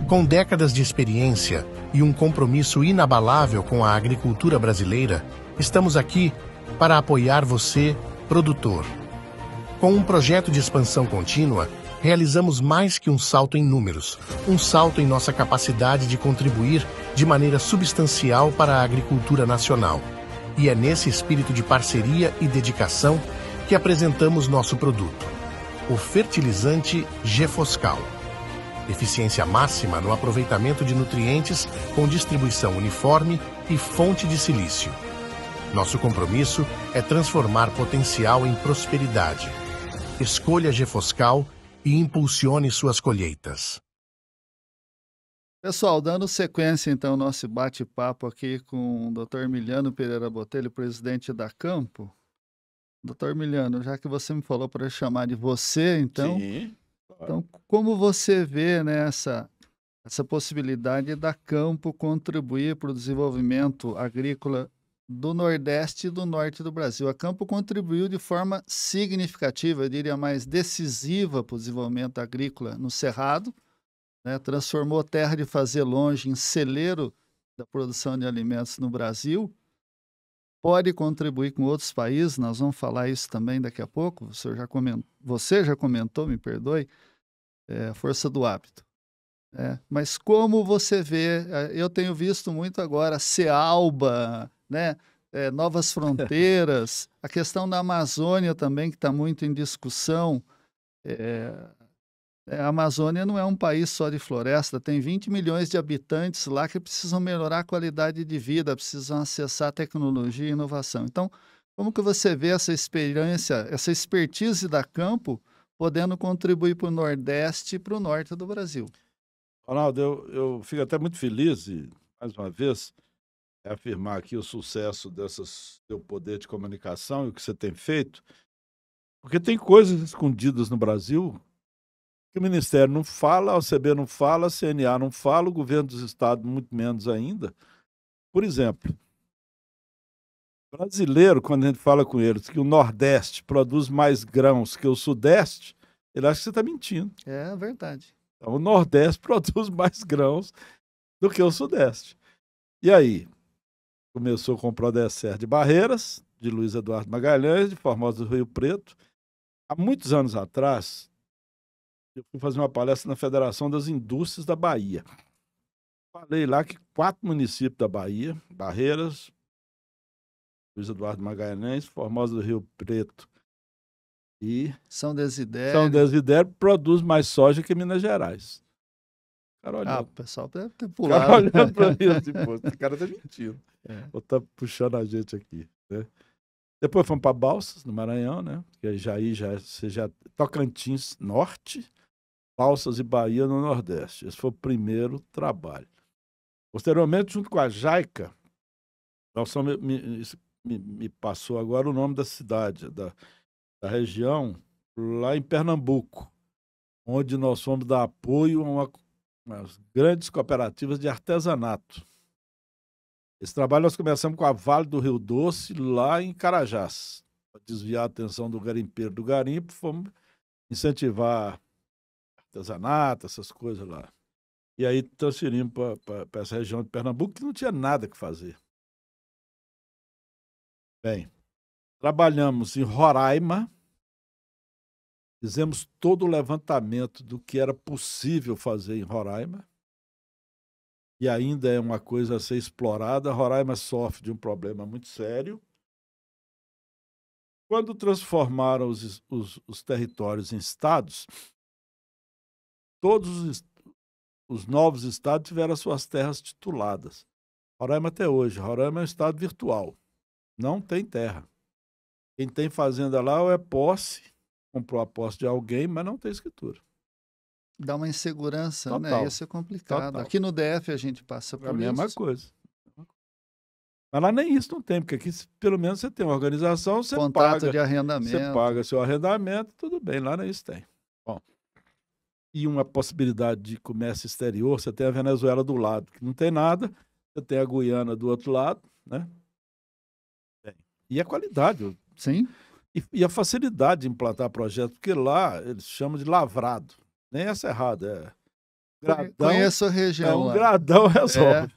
Com décadas de experiência e um compromisso inabalável com a agricultura brasileira, estamos aqui para apoiar você, produtor. Com um projeto de expansão contínua, realizamos mais que um salto em números, um salto em nossa capacidade de contribuir de maneira substancial para a agricultura nacional. E é nesse espírito de parceria e dedicação que apresentamos nosso produto, o fertilizante Gefoscal. Eficiência máxima no aproveitamento de nutrientes com distribuição uniforme e fonte de silício. Nosso compromisso é transformar potencial em prosperidade. Escolha Gefoscal e impulsione suas colheitas. Pessoal, dando sequência então ao nosso bate-papo aqui com o Dr. Emiliano Pereira Botelho, presidente da Campo. Dr. Emiliano, já que você me falou para chamar de você, então, Sim, claro. então como você vê, né, essa possibilidade da Campo contribuir para o desenvolvimento agrícola do Nordeste e do Norte do Brasil? A Campo contribuiu de forma significativa, eu diria mais decisiva para o desenvolvimento agrícola no Cerrado, né? Transformou terra de fazer longe em celeiro da produção de alimentos no Brasil. Pode contribuir com outros países, nós vamos falar isso também daqui a pouco. Você já comentou, me perdoe, a força do hábito. Mas como você vê, eu tenho visto muito agora CEALBA, né? Novas fronteiras, a questão da Amazônia também, que está muito em discussão. A Amazônia não é um país só de floresta, tem 20 milhões de habitantes lá que precisam melhorar a qualidade de vida, precisam acessar tecnologia e inovação. Então, como que você vê essa experiência, essa expertise da Campo podendo contribuir para o Nordeste e para o Norte do Brasil? Ronaldo, eu fico até muito feliz e, mais uma vez, afirmar aqui o sucesso desse seu poder de comunicação e o que você tem feito, porque tem coisas escondidas no Brasil que o Ministério não fala, a OCB não fala, a CNA não fala, o governo dos estados muito menos ainda. Por exemplo, brasileiro, quando a gente fala com eles que o Nordeste produz mais grãos que o Sudeste, ele acha que você está mentindo. É verdade. Então, o Nordeste produz mais grãos do que o Sudeste. E aí? Começou com o Prodecer de Barreiras, de Luiz Eduardo Magalhães, de Formosa do Rio Preto. Há muitos anos atrás, eu fui fazer uma palestra na Federação das Indústrias da Bahia. Falei lá que 4 municípios da Bahia, Barreiras, Luiz Eduardo Magalhães, Formosa do Rio Preto e São Desidério, produz mais soja que Minas Gerais. Cara, olhando, o pessoal deve ter cara pulado. olhando para mim assim, pô, esse cara tá mentindo. Ou tá puxando a gente aqui, né? Depois fomos para Balsas, no Maranhão, né? Que aí já Tocantins Norte, Balsas e Bahia no Nordeste. Esse foi o primeiro trabalho. Posteriormente, junto com a JAICA, me passou agora o nome da cidade, da região, lá em Pernambuco, onde nós fomos dar apoio a umas grandes cooperativas de artesanato. Esse trabalho nós começamos com a Vale do Rio Doce, lá em Carajás, para desviar a atenção do garimpeiro do garimpo, fomos incentivar artesanato, essas coisas lá. E aí transferimos para essa região de Pernambuco, que não tinha nada que fazer. Bem, trabalhamos em Roraima, fizemos todo o levantamento do que era possível fazer em Roraima, e ainda é uma coisa a ser explorada. Roraima sofre de um problema muito sério. Quando transformaram os territórios em estados, todos os novos estados tiveram as suas terras tituladas. Roraima até hoje. Roraima é um estado virtual. Não tem terra. Quem tem fazenda lá ou é posse, comprou a posse de alguém, mas não tem escritura. Dá uma insegurança, Total. né? Isso é complicado. Total. Aqui no DF a gente passa por É a mesma isso. coisa. Mas lá nem isso não tem, porque aqui pelo menos você tem uma organização, você Contrato de arrendamento. Você paga seu arrendamento, tudo bem, lá nem isso tem. Bom, e uma possibilidade de comércio exterior, você tem a Venezuela do lado, que não tem nada, você tem a Guiana do outro lado, né? E a qualidade. Sim. E a facilidade de implantar projetos, porque lá eles chamam de lavrado. Nem é cerrado, é gradão. Conheço a região lá. Gradão resolve.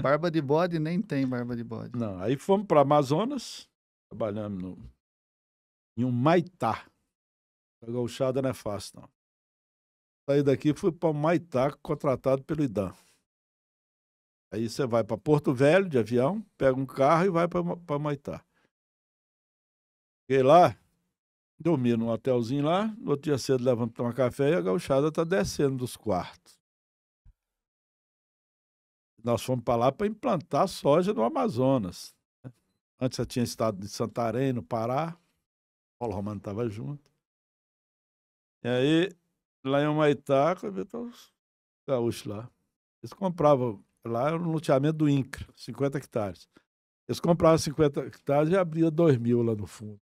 Barba de bode nem tem barba de bode. Não, aí fomos para Amazonas, trabalhamos em Humaitá. A gauchada não é fácil, não. Saí daqui e fui para Humaitá, contratado pelo IDAM. Aí você vai para Porto Velho de avião, pega um carro e vai para Humaitá. Cheguei lá, dormi num hotelzinho lá, no outro dia cedo levanto para tomar café e a gauchada está descendo dos quartos. Nós fomos para lá para implantar soja no Amazonas. Antes eu tinha estado em Santarém, no Pará. Paulo Romano estava junto. E aí, lá em Humaitá, os gaúchos lá. Eles compravam, lá era um loteamento do INCRA, 50 hectares. Eles compravam 50 hectares e abriam 2.000 lá no fundo.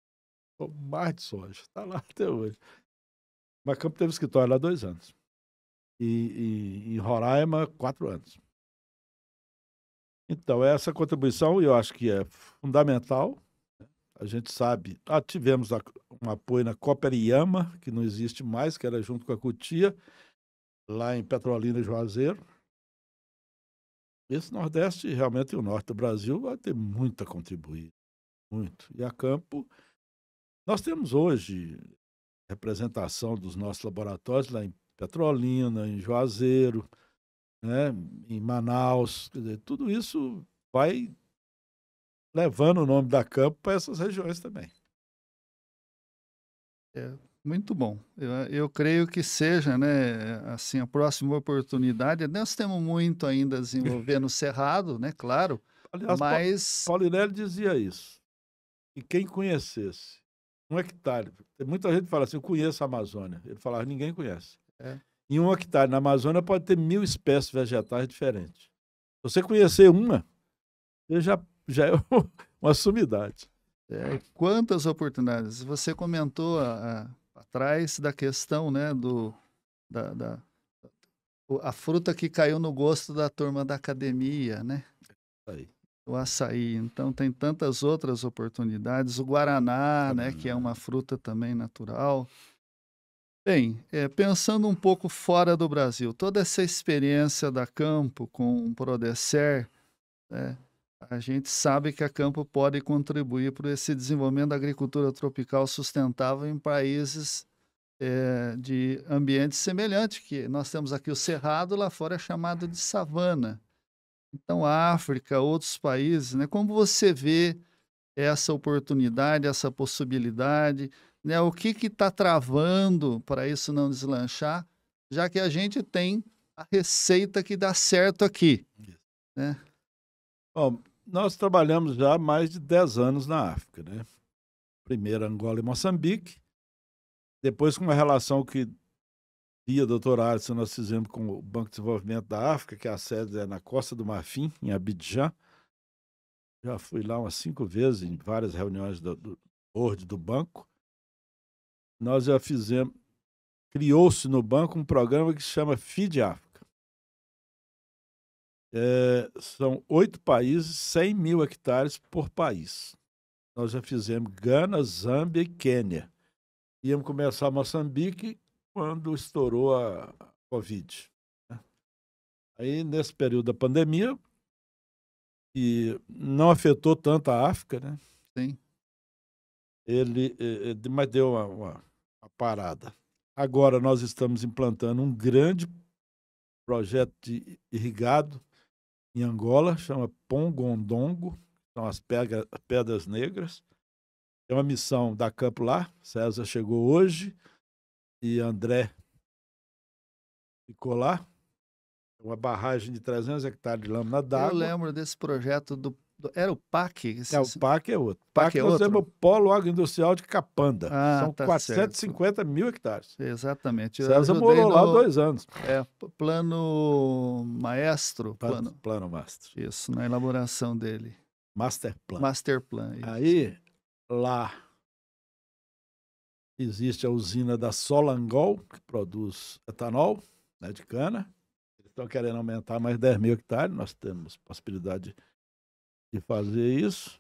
Mais de soja. Está lá até hoje. Mas Campo teve escritório lá 2 anos. E em Roraima, 4 anos. Então, essa contribuição eu acho que é fundamental. A gente sabe, tivemos um apoio na Cooper-Iama, que não existe mais, que era junto com a Cutia, lá em Petrolina e Juazeiro. Esse Nordeste, realmente, e o Norte do Brasil, vai ter muito a contribuir. Muito. E a Campo, nós temos hoje representação dos nossos laboratórios lá em Petrolina, em Juazeiro, né, em Manaus. Quer dizer, tudo isso vai levando o nome da Campo para essas regiões também. Muito bom. Eu creio que seja, né, assim, a próxima oportunidade. Nós temos muito ainda a desenvolver no Cerrado, né, claro, Aliás, mas... Paulinelli dizia isso. E quem conhecesse 1 hectare, muita gente fala assim, eu conheço a Amazônia. Ele falava, ninguém conhece. Em 1 hectare na Amazônia pode ter 1.000 espécies vegetais diferentes. Se você conhecer uma, você já é uma sumidade. Quantas oportunidades? Você comentou atrás da questão, né, a fruta que caiu no gosto da turma da academia, né? Aí. O açaí. Então, tem tantas outras oportunidades. O guaraná, né, que é uma fruta também natural. Bem, pensando um pouco fora do Brasil, toda essa experiência da Campo com o Prodecer, né, a gente sabe que a Campo pode contribuir para esse desenvolvimento da agricultura tropical sustentável em países de ambientes semelhantes, que nós temos aqui o Cerrado, lá fora é chamado de savana. Então, a África, outros países, né, como você vê essa oportunidade, essa possibilidade, né, o que está travando para isso não deslanchar, já que a gente tem a receita que dá certo aqui, né? Bom, nós trabalhamos já há mais de 10 anos na África, né? Primeiro Angola e Moçambique, depois com uma relação que via Dr. Alisson nós fizemos com o Banco de Desenvolvimento da África, que a sede é na Costa do Marfim, em Abidjan. Já fui lá umas 5 vezes em várias reuniões do board do banco. Nós já fizemos, criou-se no banco um programa que se chama Feed África. São 8 países, 100.000 hectares por país. Nós já fizemos Gana, Zâmbia e Quênia. Íamos começar Moçambique quando estourou a Covid. Aí, nesse período da pandemia, que não afetou tanto a África, né? Sim. Mas deu uma parada. Agora nós estamos implantando um grande projeto de irrigado em Angola, chama Pongondongo, são as Pedras Negras. É uma missão da Campo lá, César chegou hoje e André ficou lá. Uma barragem de 300 hectares de lâmina d'água. Eu lembro desse projeto era o PAC? O PAC é outro. PAC é nós outro? temos o Polo Agroindustrial de Capanda. São tá 450.000 hectares. Exatamente. César morou lá 2 anos. Plano Maestro. Plano Master. Isso, na elaboração dele. Master Plan. Master Plan. Isso. Aí, lá, existe a usina da Solangol, que produz etanol, né, de cana. Eles estão querendo aumentar mais 10.000 hectares. Nós temos possibilidade de fazer isso.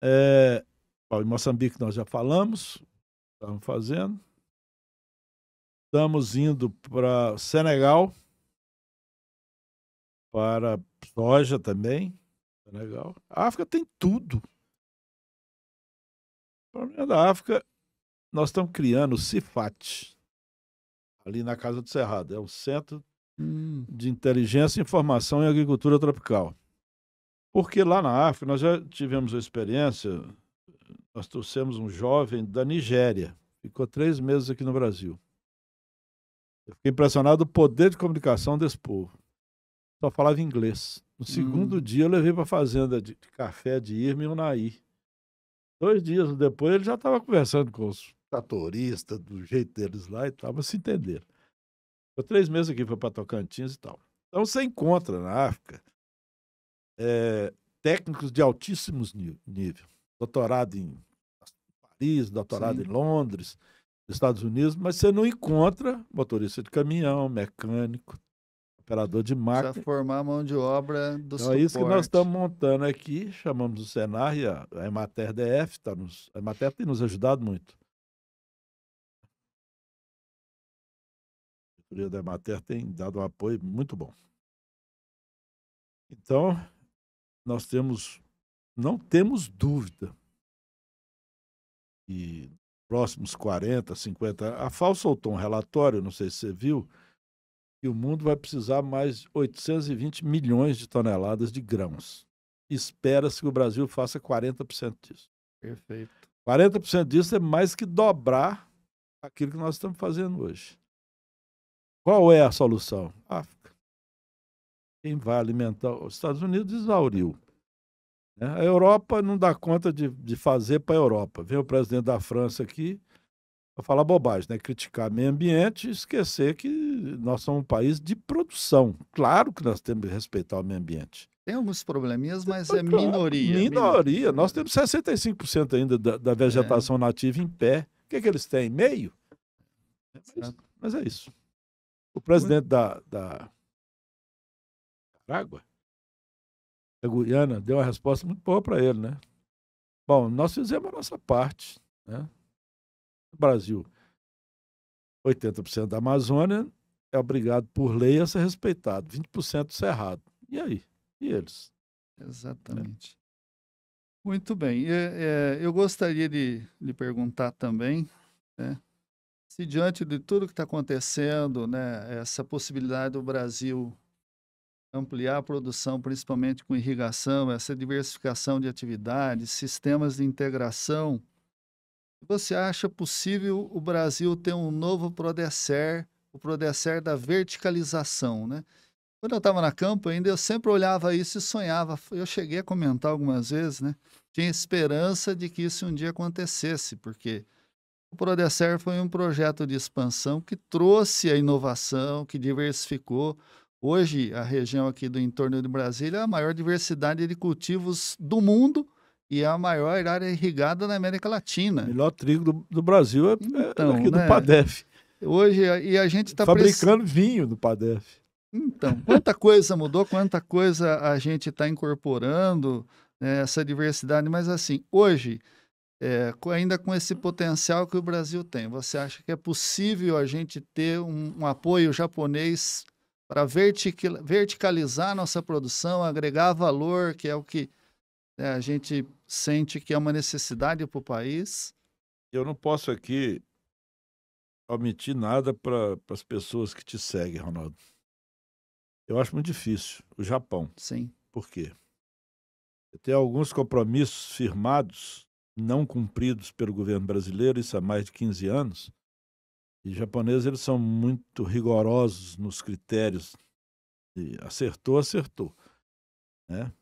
Em Moçambique nós já falamos, estamos fazendo. Estamos indo para Senegal, para soja também. Senegal. A África tem tudo. O problema da África, nós estamos criando o CIFAT, ali na Casa do Cerrado. É o Centro Hum, de Inteligência, Informação e Agricultura Tropical. Porque lá na África nós já tivemos a experiência, nós trouxemos um jovem da Nigéria, ficou 3 meses aqui no Brasil. Eu fiquei impressionado do poder de comunicação desse povo. Só falava inglês. No segundo dia eu levei para a fazenda de café de Irma e Unaí. 2 dias depois ele já estava conversando com os tratoristas, do jeito deles lá e estava se entendendo. Ficou 3 meses aqui, foi para Tocantins e tal. Então você encontra na África técnicos de altíssimos nível. Doutorado em Paris, doutorado sim. em Londres, nos Estados Unidos, mas você não encontra motorista de caminhão, mecânico, operador de Precisa máquina. formar a mão de obra do Então é isso que nós suporte. estamos montando aqui, chamamos o Senar e a Emater DF, a Emater tem nos ajudado muito. A diretoria da Emater tem dado um apoio muito bom. Então, nós não temos dúvida que próximos 40, 50, a FAO soltou um relatório, não sei se você viu, que o mundo vai precisar mais de 820 milhões de toneladas de grãos. Espera-se que o Brasil faça 40% disso. Perfeito. 40% disso é mais que dobrar aquilo que nós estamos fazendo hoje. Qual é a solução? África. Quem vai alimentar? Os Estados Unidos exauriu. A Europa não dá conta de fazer para a Europa. Vem o presidente da França aqui para falar bobagem, né? Criticar meio ambiente e esquecer que nós somos um país de produção. Claro que nós temos que respeitar o meio ambiente. Tem alguns probleminhas, mas é Claro, minoria. minoria. Nós temos 65% ainda da vegetação nativa em pé. O que eles têm? Meio? Mas é isso. O presidente da Nicarágua, da Guiana, deu uma resposta muito boa para ele, né? Bom, nós fizemos a nossa parte, né? No Brasil, 80% da Amazônia é obrigado por lei a ser respeitado, 20% do Cerrado. E aí? E eles? Exatamente. Muito bem. Eu gostaria de lhe perguntar também, né, se diante de tudo que está acontecendo, né, essa possibilidade do Brasil ampliar a produção, principalmente com irrigação, essa diversificação de atividades, sistemas de integração, você acha possível o Brasil ter um novo Prodesser, o Prodesser da verticalização, né? Quando eu estava na campo ainda, eu sempre olhava isso e sonhava. Eu cheguei a comentar algumas vezes, né? Tinha esperança de que isso um dia acontecesse, porque o Prodesser foi um projeto de expansão que trouxe a inovação, que diversificou. Hoje, a região aqui do entorno de Brasília é a maior diversidade de cultivos do mundo e é a maior área irrigada na América O Latina. melhor trigo do Brasil é Então, aqui do né? Padef. Hoje, e a gente está Fabricando vinho do Padef. Então, quanta coisa mudou, quanta coisa a gente está incorporando, né, essa diversidade, mas assim, hoje, ainda com esse potencial que o Brasil tem, você acha que é possível a gente ter um apoio japonês para verticalizar a nossa produção, agregar valor, que é o que a gente sente que é uma necessidade para o país? Eu não posso aqui omitir nada para as pessoas que te seguem, Ronaldo. Eu acho muito difícil. O Japão. Sim. Por quê? Tem alguns compromissos firmados, não cumpridos pelo governo brasileiro, isso há mais de 15 anos. E os japoneses, eles são muito rigorosos nos critérios. E acertou, né?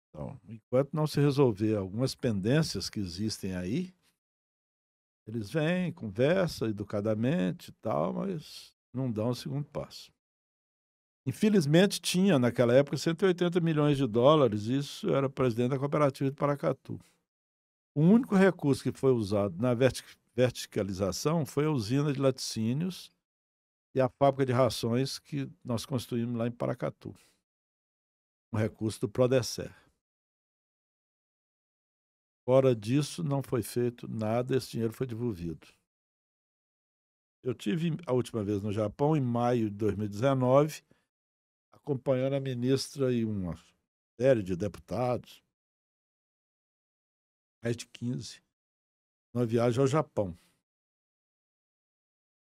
Então, enquanto não se resolver algumas pendências que existem aí, eles vêm, conversam educadamente e tal, mas não dão o segundo passo. Infelizmente, tinha naquela época 180 milhões de dólares, isso era presidente da cooperativa de Paracatu. O único recurso que foi usado na verticalização foi a usina de laticínios e a fábrica de rações que nós construímos lá em Paracatu. Um recurso do Prodesser. Fora disso, não foi feito nada, esse dinheiro foi devolvido. Eu tive a última vez no Japão, em maio de 2019, acompanhando a ministra e uma série de deputados, mais de 15, numa viagem ao Japão.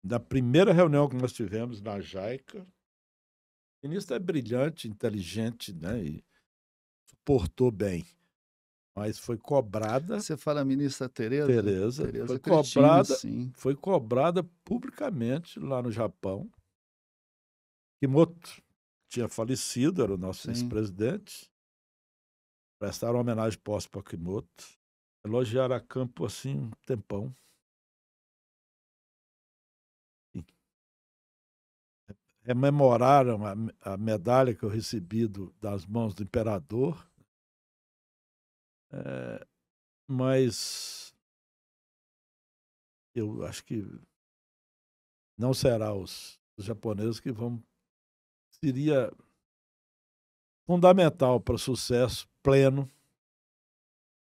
Da primeira reunião que nós tivemos na JAICA, o ministro é brilhante, inteligente, né? E suportou bem. Mas foi cobrada. Você fala ministra Tereza? Tereza Tereza foi cobrada, sim. foi cobrada publicamente lá no Japão. Kimoto tinha falecido, era o nosso vice-presidente. Prestaram homenagem póstuma para Kimoto. Elogiaram a campo assim um tempão. Rememoraram a medalha que eu recebi das mãos do imperador. Mas eu acho que não será os japoneses que vão... Seria fundamental para o sucesso pleno,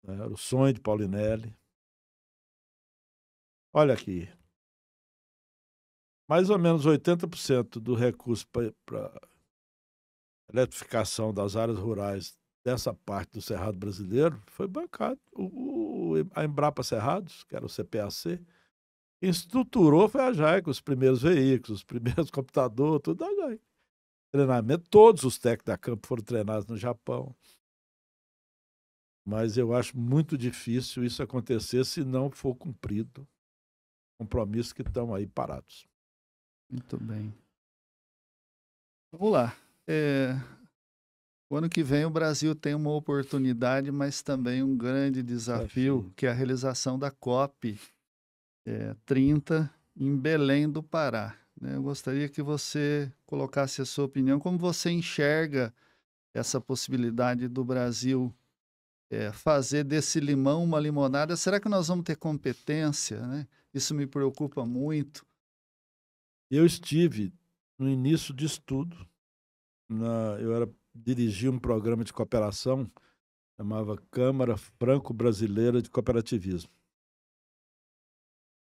né? O sonho de Paulinelli. Olha aqui, mais ou menos 80% do recurso para eletrificação das áreas rurais dessa parte do Cerrado brasileiro foi bancado. A Embrapa Cerrados, que era o CPAC, quem estruturou foi a JAICA, os primeiros veículos, os primeiros computadores, tudo da JAICA. Treinamento, todos os técnicos da campo foram treinados no Japão. Mas eu acho muito difícil isso acontecer se não for cumprido compromissos que estão aí parados. Muito bem. Vamos lá. O ano que vem o Brasil tem uma oportunidade, mas também um grande desafio, que é a realização da COP 30 em Belém do Pará. Eu gostaria que você colocasse a sua opinião, como você enxerga essa possibilidade do Brasil fazer desse limão uma limonada. Será que nós vamos ter competência, né? Isso me preocupa muito. Eu estive no início disso tudo. Eu dirigia um programa de cooperação, chamava Câmara Franco-Brasileira de Cooperativismo,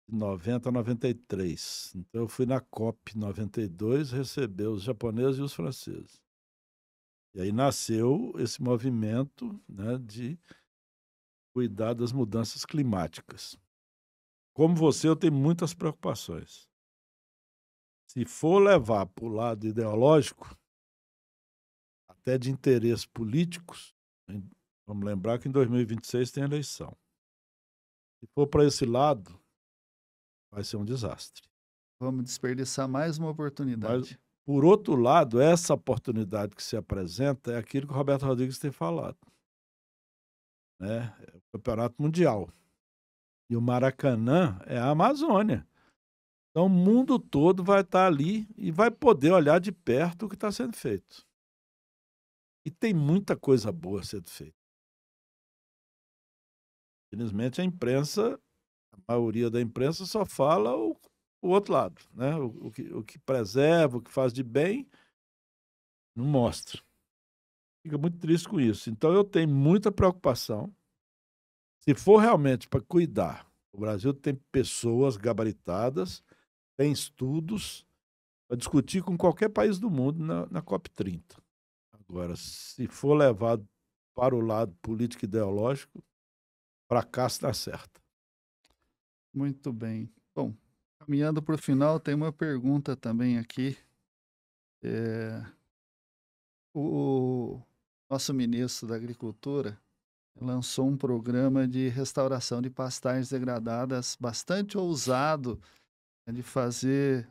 de 90 a 93. Então eu fui na COP 92 receber os japoneses e os franceses. E aí nasceu esse movimento, né, de cuidar das mudanças climáticas. Como você, eu tenho muitas preocupações. Se for levar para o lado ideológico, até de interesses políticos, vamos lembrar que em 2026 tem eleição. Se for para esse lado, vai ser um desastre. Vamos desperdiçar mais uma oportunidade. Mas, por outro lado, essa oportunidade que se apresenta é aquilo que o Roberto Rodrigues tem falado, né? É o Campeonato Mundial. E o Maracanã é a Amazônia. Então, o mundo todo vai estar ali e vai poder olhar de perto o que está sendo feito. E tem muita coisa boa sendo feita. Infelizmente, a imprensa, a maioria da imprensa só fala o outro lado, né? O que preserva, o que faz de bem, não mostra. Fica muito triste com isso. Então, eu tenho muita preocupação. Se for realmente para cuidar, o Brasil tem pessoas gabaritadas, tem estudos para discutir com qualquer país do mundo na COP30. Agora, se for levado para o lado político ideológico, fracasso dá certo. Muito bem. Bom, caminhando para o final, tem uma pergunta também aqui. O nosso ministro da Agricultura lançou um programa de restauração de pastagens degradadas bastante ousado, de fazer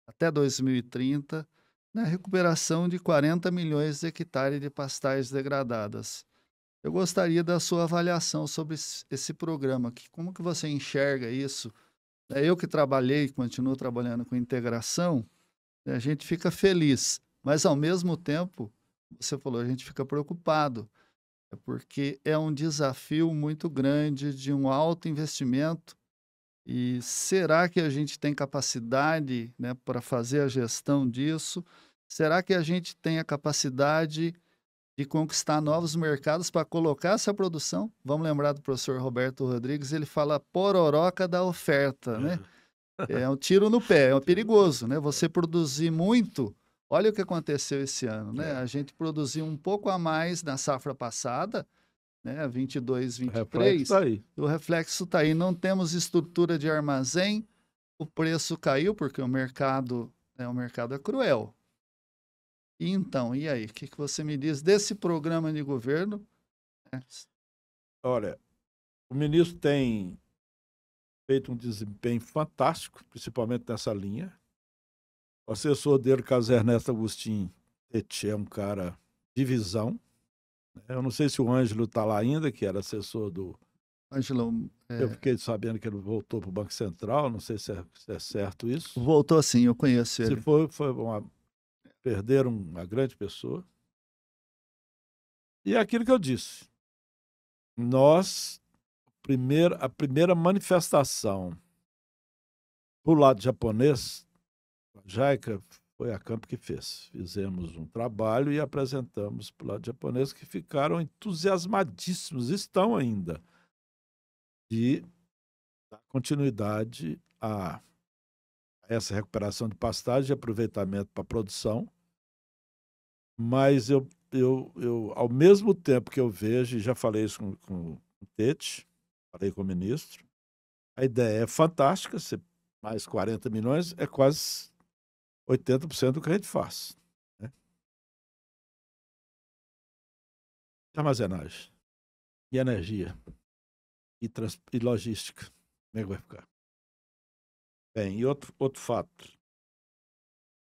até 2030 a recuperação de 40 milhões de hectares de pastagens degradadas. Eu gostaria da sua avaliação sobre esse programa. Como que você enxerga isso? Eu que trabalhei e continuo trabalhando com integração, a gente fica feliz, mas ao mesmo tempo, você falou, a gente fica preocupado, porque é um desafio muito grande de um alto investimento. E será que a gente tem capacidade, né, para fazer a gestão disso? Será que a gente tem a capacidade de conquistar novos mercados para colocar essa produção? Vamos lembrar do professor Roberto Rodrigues, ele fala pororoca da oferta, né? É um tiro no pé, é perigoso, né? Você produzir muito, olha o que aconteceu esse ano, né? A gente produziu um pouco a mais na safra passada, né? 22, 23. O reflexo está aí. Não temos estrutura de armazém, o preço caiu porque o mercado é cruel. E então, e aí? O que você me diz desse programa de governo? Olha, o ministro tem feito um desempenho fantástico, principalmente nessa linha. O assessor dele, Carlos Ernesto Agostinho, é um cara de visão. Eu não sei se o Ângelo está lá ainda, que era assessor do... Ângelo, Eu fiquei sabendo que ele voltou para o Banco Central, não sei se é certo isso. voltou sim, eu conheço ele. Se perderam uma grande pessoa. E é aquilo que eu disse. A primeira manifestação do lado japonês, a JICA, foi a Campo que fez. Fizemos um trabalho e apresentamos para o lado japonês, que ficaram entusiasmadíssimos, estão ainda, de dar continuidade a essa recuperação de pastagem e aproveitamento para a produção. Mas eu, ao mesmo tempo que eu vejo, e já falei isso com o Tete, falei com o ministro, a ideia é fantástica, mais 40 milhões é quase 80% do que a gente faz. Né? Armazenagem, e energia, e logística. Como é que vai ficar? Bem, e outro fato.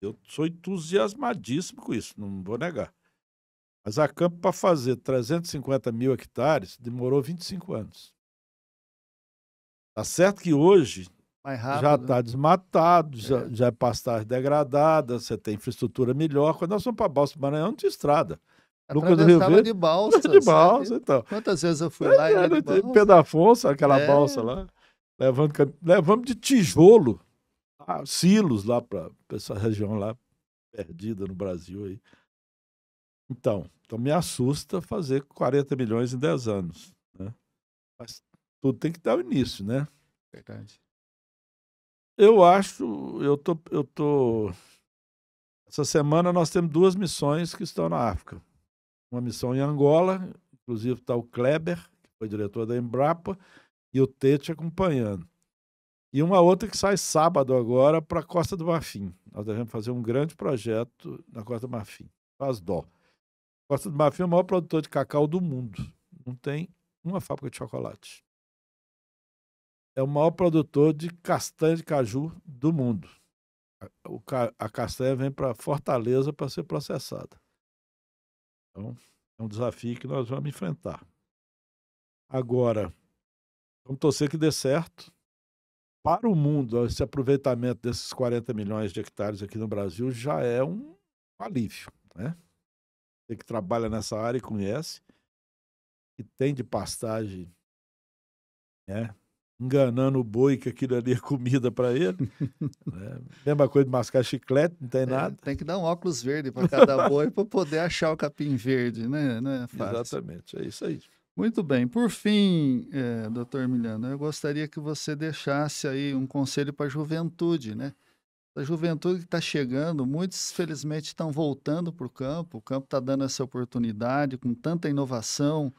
Eu sou entusiasmadíssimo com isso, não vou negar. Mas a Campo, para fazer 350 mil hectares, demorou 25 anos. Tá certo que hoje já está desmatado, já é pastagem degradada, você tem infraestrutura melhor. Quando nós fomos para Balsa do Maranhão, não tinha estrada. Lucas do Rio Verde, de balsa, então. Quantas vezes eu fui lá e Pedro Afonso, aquela balsa lá, levando de tijolo, silos lá para essa região lá, perdida no Brasil aí. Então me assusta fazer 40 milhões em 10 anos. Né? Mas tudo tem que dar o início, né? Verdade. Eu tô... Essa semana nós temos 2 missões que estão na África. Uma missão em Angola, inclusive está o Kleber, que foi diretor da Embrapa, e o Tete acompanhando. E uma outra que sai sábado agora para a Costa do Marfim. Nós devemos fazer um grande projeto na Costa do Marfim. Faz dó. A Costa do Marfim é o maior produtor de cacau do mundo. Não tem uma fábrica de chocolate. É o maior produtor de castanha de caju do mundo. A castanha vem para Fortaleza para ser processada. Então, é um desafio que nós vamos enfrentar. Agora, vamos torcer que dê certo. Para o mundo, esse aproveitamento desses 40 milhões de hectares aqui no Brasil já é um alívio, né? Você que trabalha nessa área e conhece, que tem de pastagem, né? Enganando o boi que aquilo ali é comida para ele. Né? Mesma coisa de mascar chiclete, não tem nada. Tem que dar um óculos verde para cada boi para poder achar o capim verde, né? Não é fácil. Exatamente, é isso aí. Muito bem. Por fim, doutor Emiliano, eu gostaria que você deixasse aí um conselho para a juventude, né? A juventude que está chegando, muitos felizmente estão voltando para o campo está dando essa oportunidade, com tanta inovação,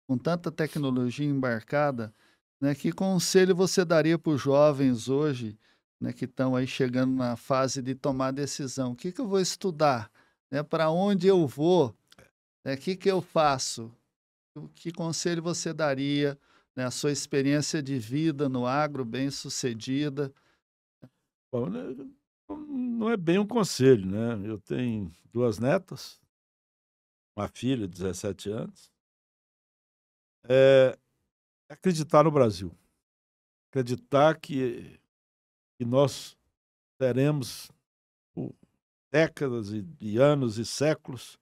com tanta tecnologia embarcada, né? Que conselho você daria para os jovens hoje, né, que estão aí chegando na fase de tomar decisão? O que eu vou estudar? Né? Para onde eu vou? O que eu faço? Que conselho você daria, né, a sua experiência de vida no agro bem-sucedida? Bom, não é bem um conselho, né? Eu tenho 2 netas, uma filha de 17 anos. Acreditar no Brasil. Acreditar que nós teremos por décadas e anos e séculos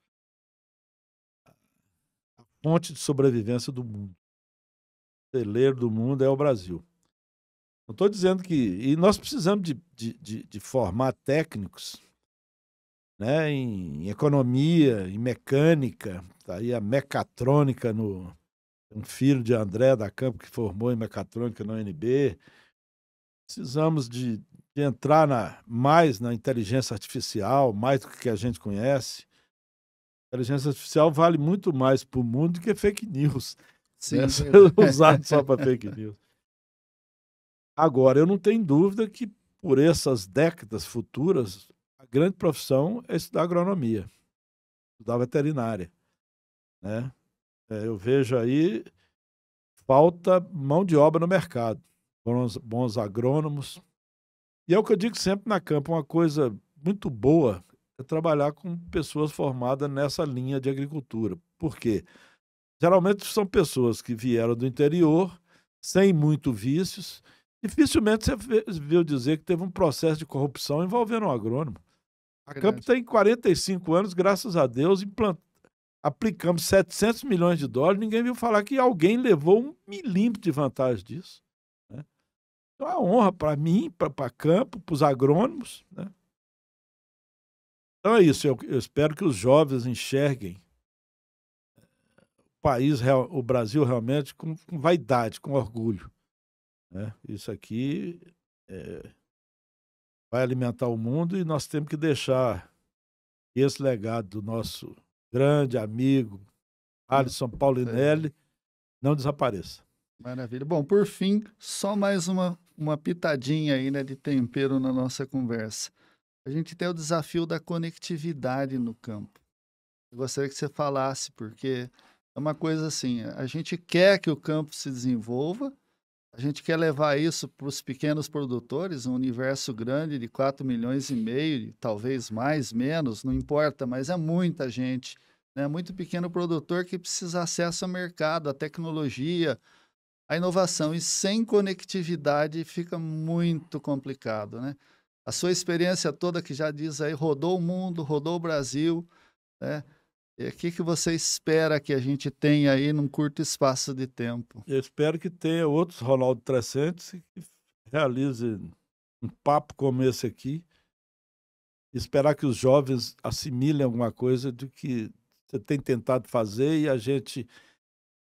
a fonte de sobrevivência do mundo. O celeiro do mundo é o Brasil. Não estou dizendo que... E nós precisamos de formar técnicos, né, em economia, em mecânica. Está aí a mecatrônica, um filho de André da Campo que formou em mecatrônica na UNB. Precisamos de entrar mais na inteligência artificial, mais do que a gente conhece. A inteligência artificial vale muito mais para o mundo do que fake news. Sim, né? Usado só para fake news. Agora, eu não tenho dúvida que por essas décadas futuras, a grande profissão é estudar agronomia, estudar veterinária, né? Eu vejo aí falta mão de obra no mercado, bons agrônomos. E é o que eu digo sempre na Campo, uma coisa muito boa é trabalhar com pessoas formadas nessa linha de agricultura. Por quê? Geralmente são pessoas que vieram do interior, sem muito vícios. Dificilmente você viu dizer que teve um processo de corrupção envolvendo um agrônomo. A Campo tem 45 anos, graças a Deus, aplicamos 700 milhões de dólares, ninguém viu falar que alguém levou 1 milímetro de vantagem disso, né? Então é uma honra para mim, para a Campo, para os agrônomos, né? Então é isso, eu espero que os jovens enxerguem o Brasil realmente com vaidade, com orgulho, né? Isso aqui vai alimentar o mundo e nós temos que deixar esse legado do nosso grande amigo Alisson Paulinelli não desapareça. Maravilha. Bom, por fim, só mais uma pitadinha aí, né, de tempero na nossa conversa. A gente tem o desafio da conectividade no campo. Eu gostaria que você falasse, porque é uma coisa assim, a gente quer que o campo se desenvolva, a gente quer levar isso para os pequenos produtores, um universo grande de 4,5 milhões, talvez mais, menos, não importa, mas é muita gente, né? Muito pequeno produtor que precisa acesso ao mercado, à tecnologia, à inovação, e sem conectividade fica muito complicado, né? A sua experiência toda, que já diz aí, rodou o mundo, rodou o Brasil, né? E o que você espera que a gente tenha aí num curto espaço de tempo? Eu espero que tenha outros Ronaldo 300 que realize um papo como esse aqui. Esperar que os jovens assimilem alguma coisa do que você tem tentado fazer e a gente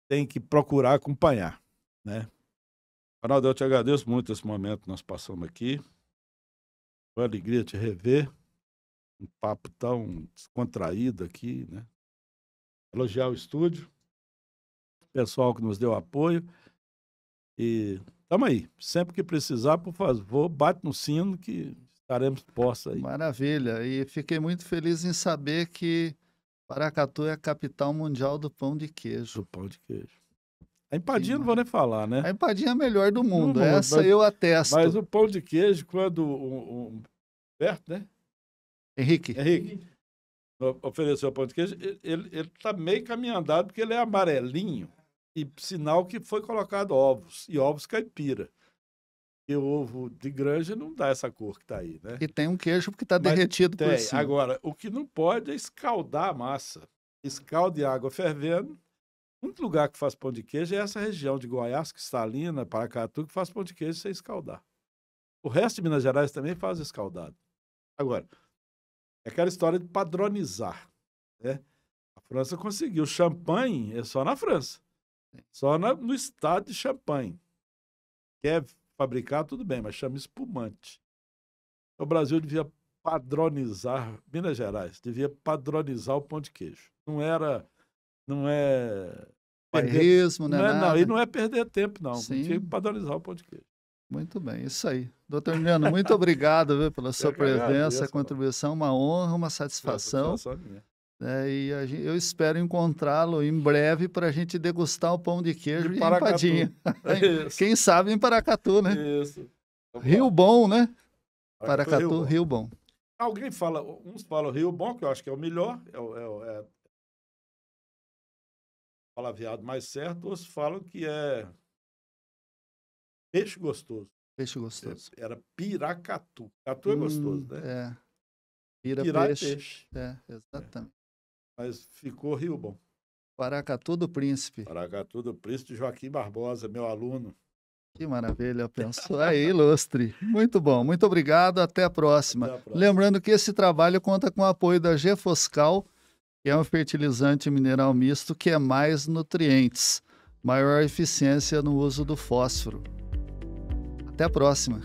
tem que procurar acompanhar, né? Ronaldo, eu te agradeço muito esse momento que nós passamos aqui. Foi uma alegria te rever. Um papo tão descontraído aqui, né? Elogiar o estúdio, o pessoal que nos deu apoio. E estamos aí. Sempre que precisar, por favor, bate no sino que estaremos postos aí. Maravilha. E fiquei muito feliz em saber que Paracatu é a capital mundial do pão de queijo. Do pão de queijo. A empadinha não vou nem falar, né? A empadinha é a melhor do mundo. Essa eu atesto. Mas o pão de queijo, quando Berto, né? Henrique ofereceu o pão de queijo, ele está meio caminho andado, porque ele é amarelinho, e sinal que foi colocado ovos, e ovos caipira. E o ovo de granja não dá essa cor que está aí, né? E tem um queijo que está derretido por cima. Agora, o que não pode é escaldar a massa. Escalde água fervendo. O único lugar que faz pão de queijo é essa região de Goiás, Cristalina, Paracatu, que faz pão de queijo sem escaldar. O resto de Minas Gerais também faz escaldado. Agora, é aquela história de padronizar, né? A França conseguiu. Champanhe é só na França. Só no estado de Champagne. Quer fabricar, tudo bem, mas chama espumante. O Brasil devia padronizar, Minas Gerais, devia padronizar o pão de queijo. Não é... Bairrismo, né? Não, e não é perder tempo, não. Sim. Tinha que padronizar o pão de queijo. Muito bem, isso aí. Doutor Neno, muito obrigado, viu, pela sua presença, contribuição, uma honra, uma satisfação. E eu espero encontrá-lo em breve para a gente degustar o pão de queijo e a empadinha. Quem sabe em Paracatu, né? Isso. Rio Bom, né? Paracatu, Rio Bom. Alguém fala, uns falam Rio Bom, que eu acho que é o melhor, palavreado mais certo, outros falam que é peixe gostoso. Peixe gostoso. Era Piracatu. Catu é gostoso, né? Pirá peixe. Exatamente. Mas ficou Rio Bom. Paracatu do Príncipe. Paracatu do Príncipe, Joaquim Barbosa, meu aluno. Que maravilha, pensou aí, ilustre. Muito bom, muito obrigado, até a próxima. Lembrando que esse trabalho conta com o apoio da Gefoscal, que é um fertilizante mineral misto que é mais nutrientes, maior eficiência no uso do fósforo. Até a próxima.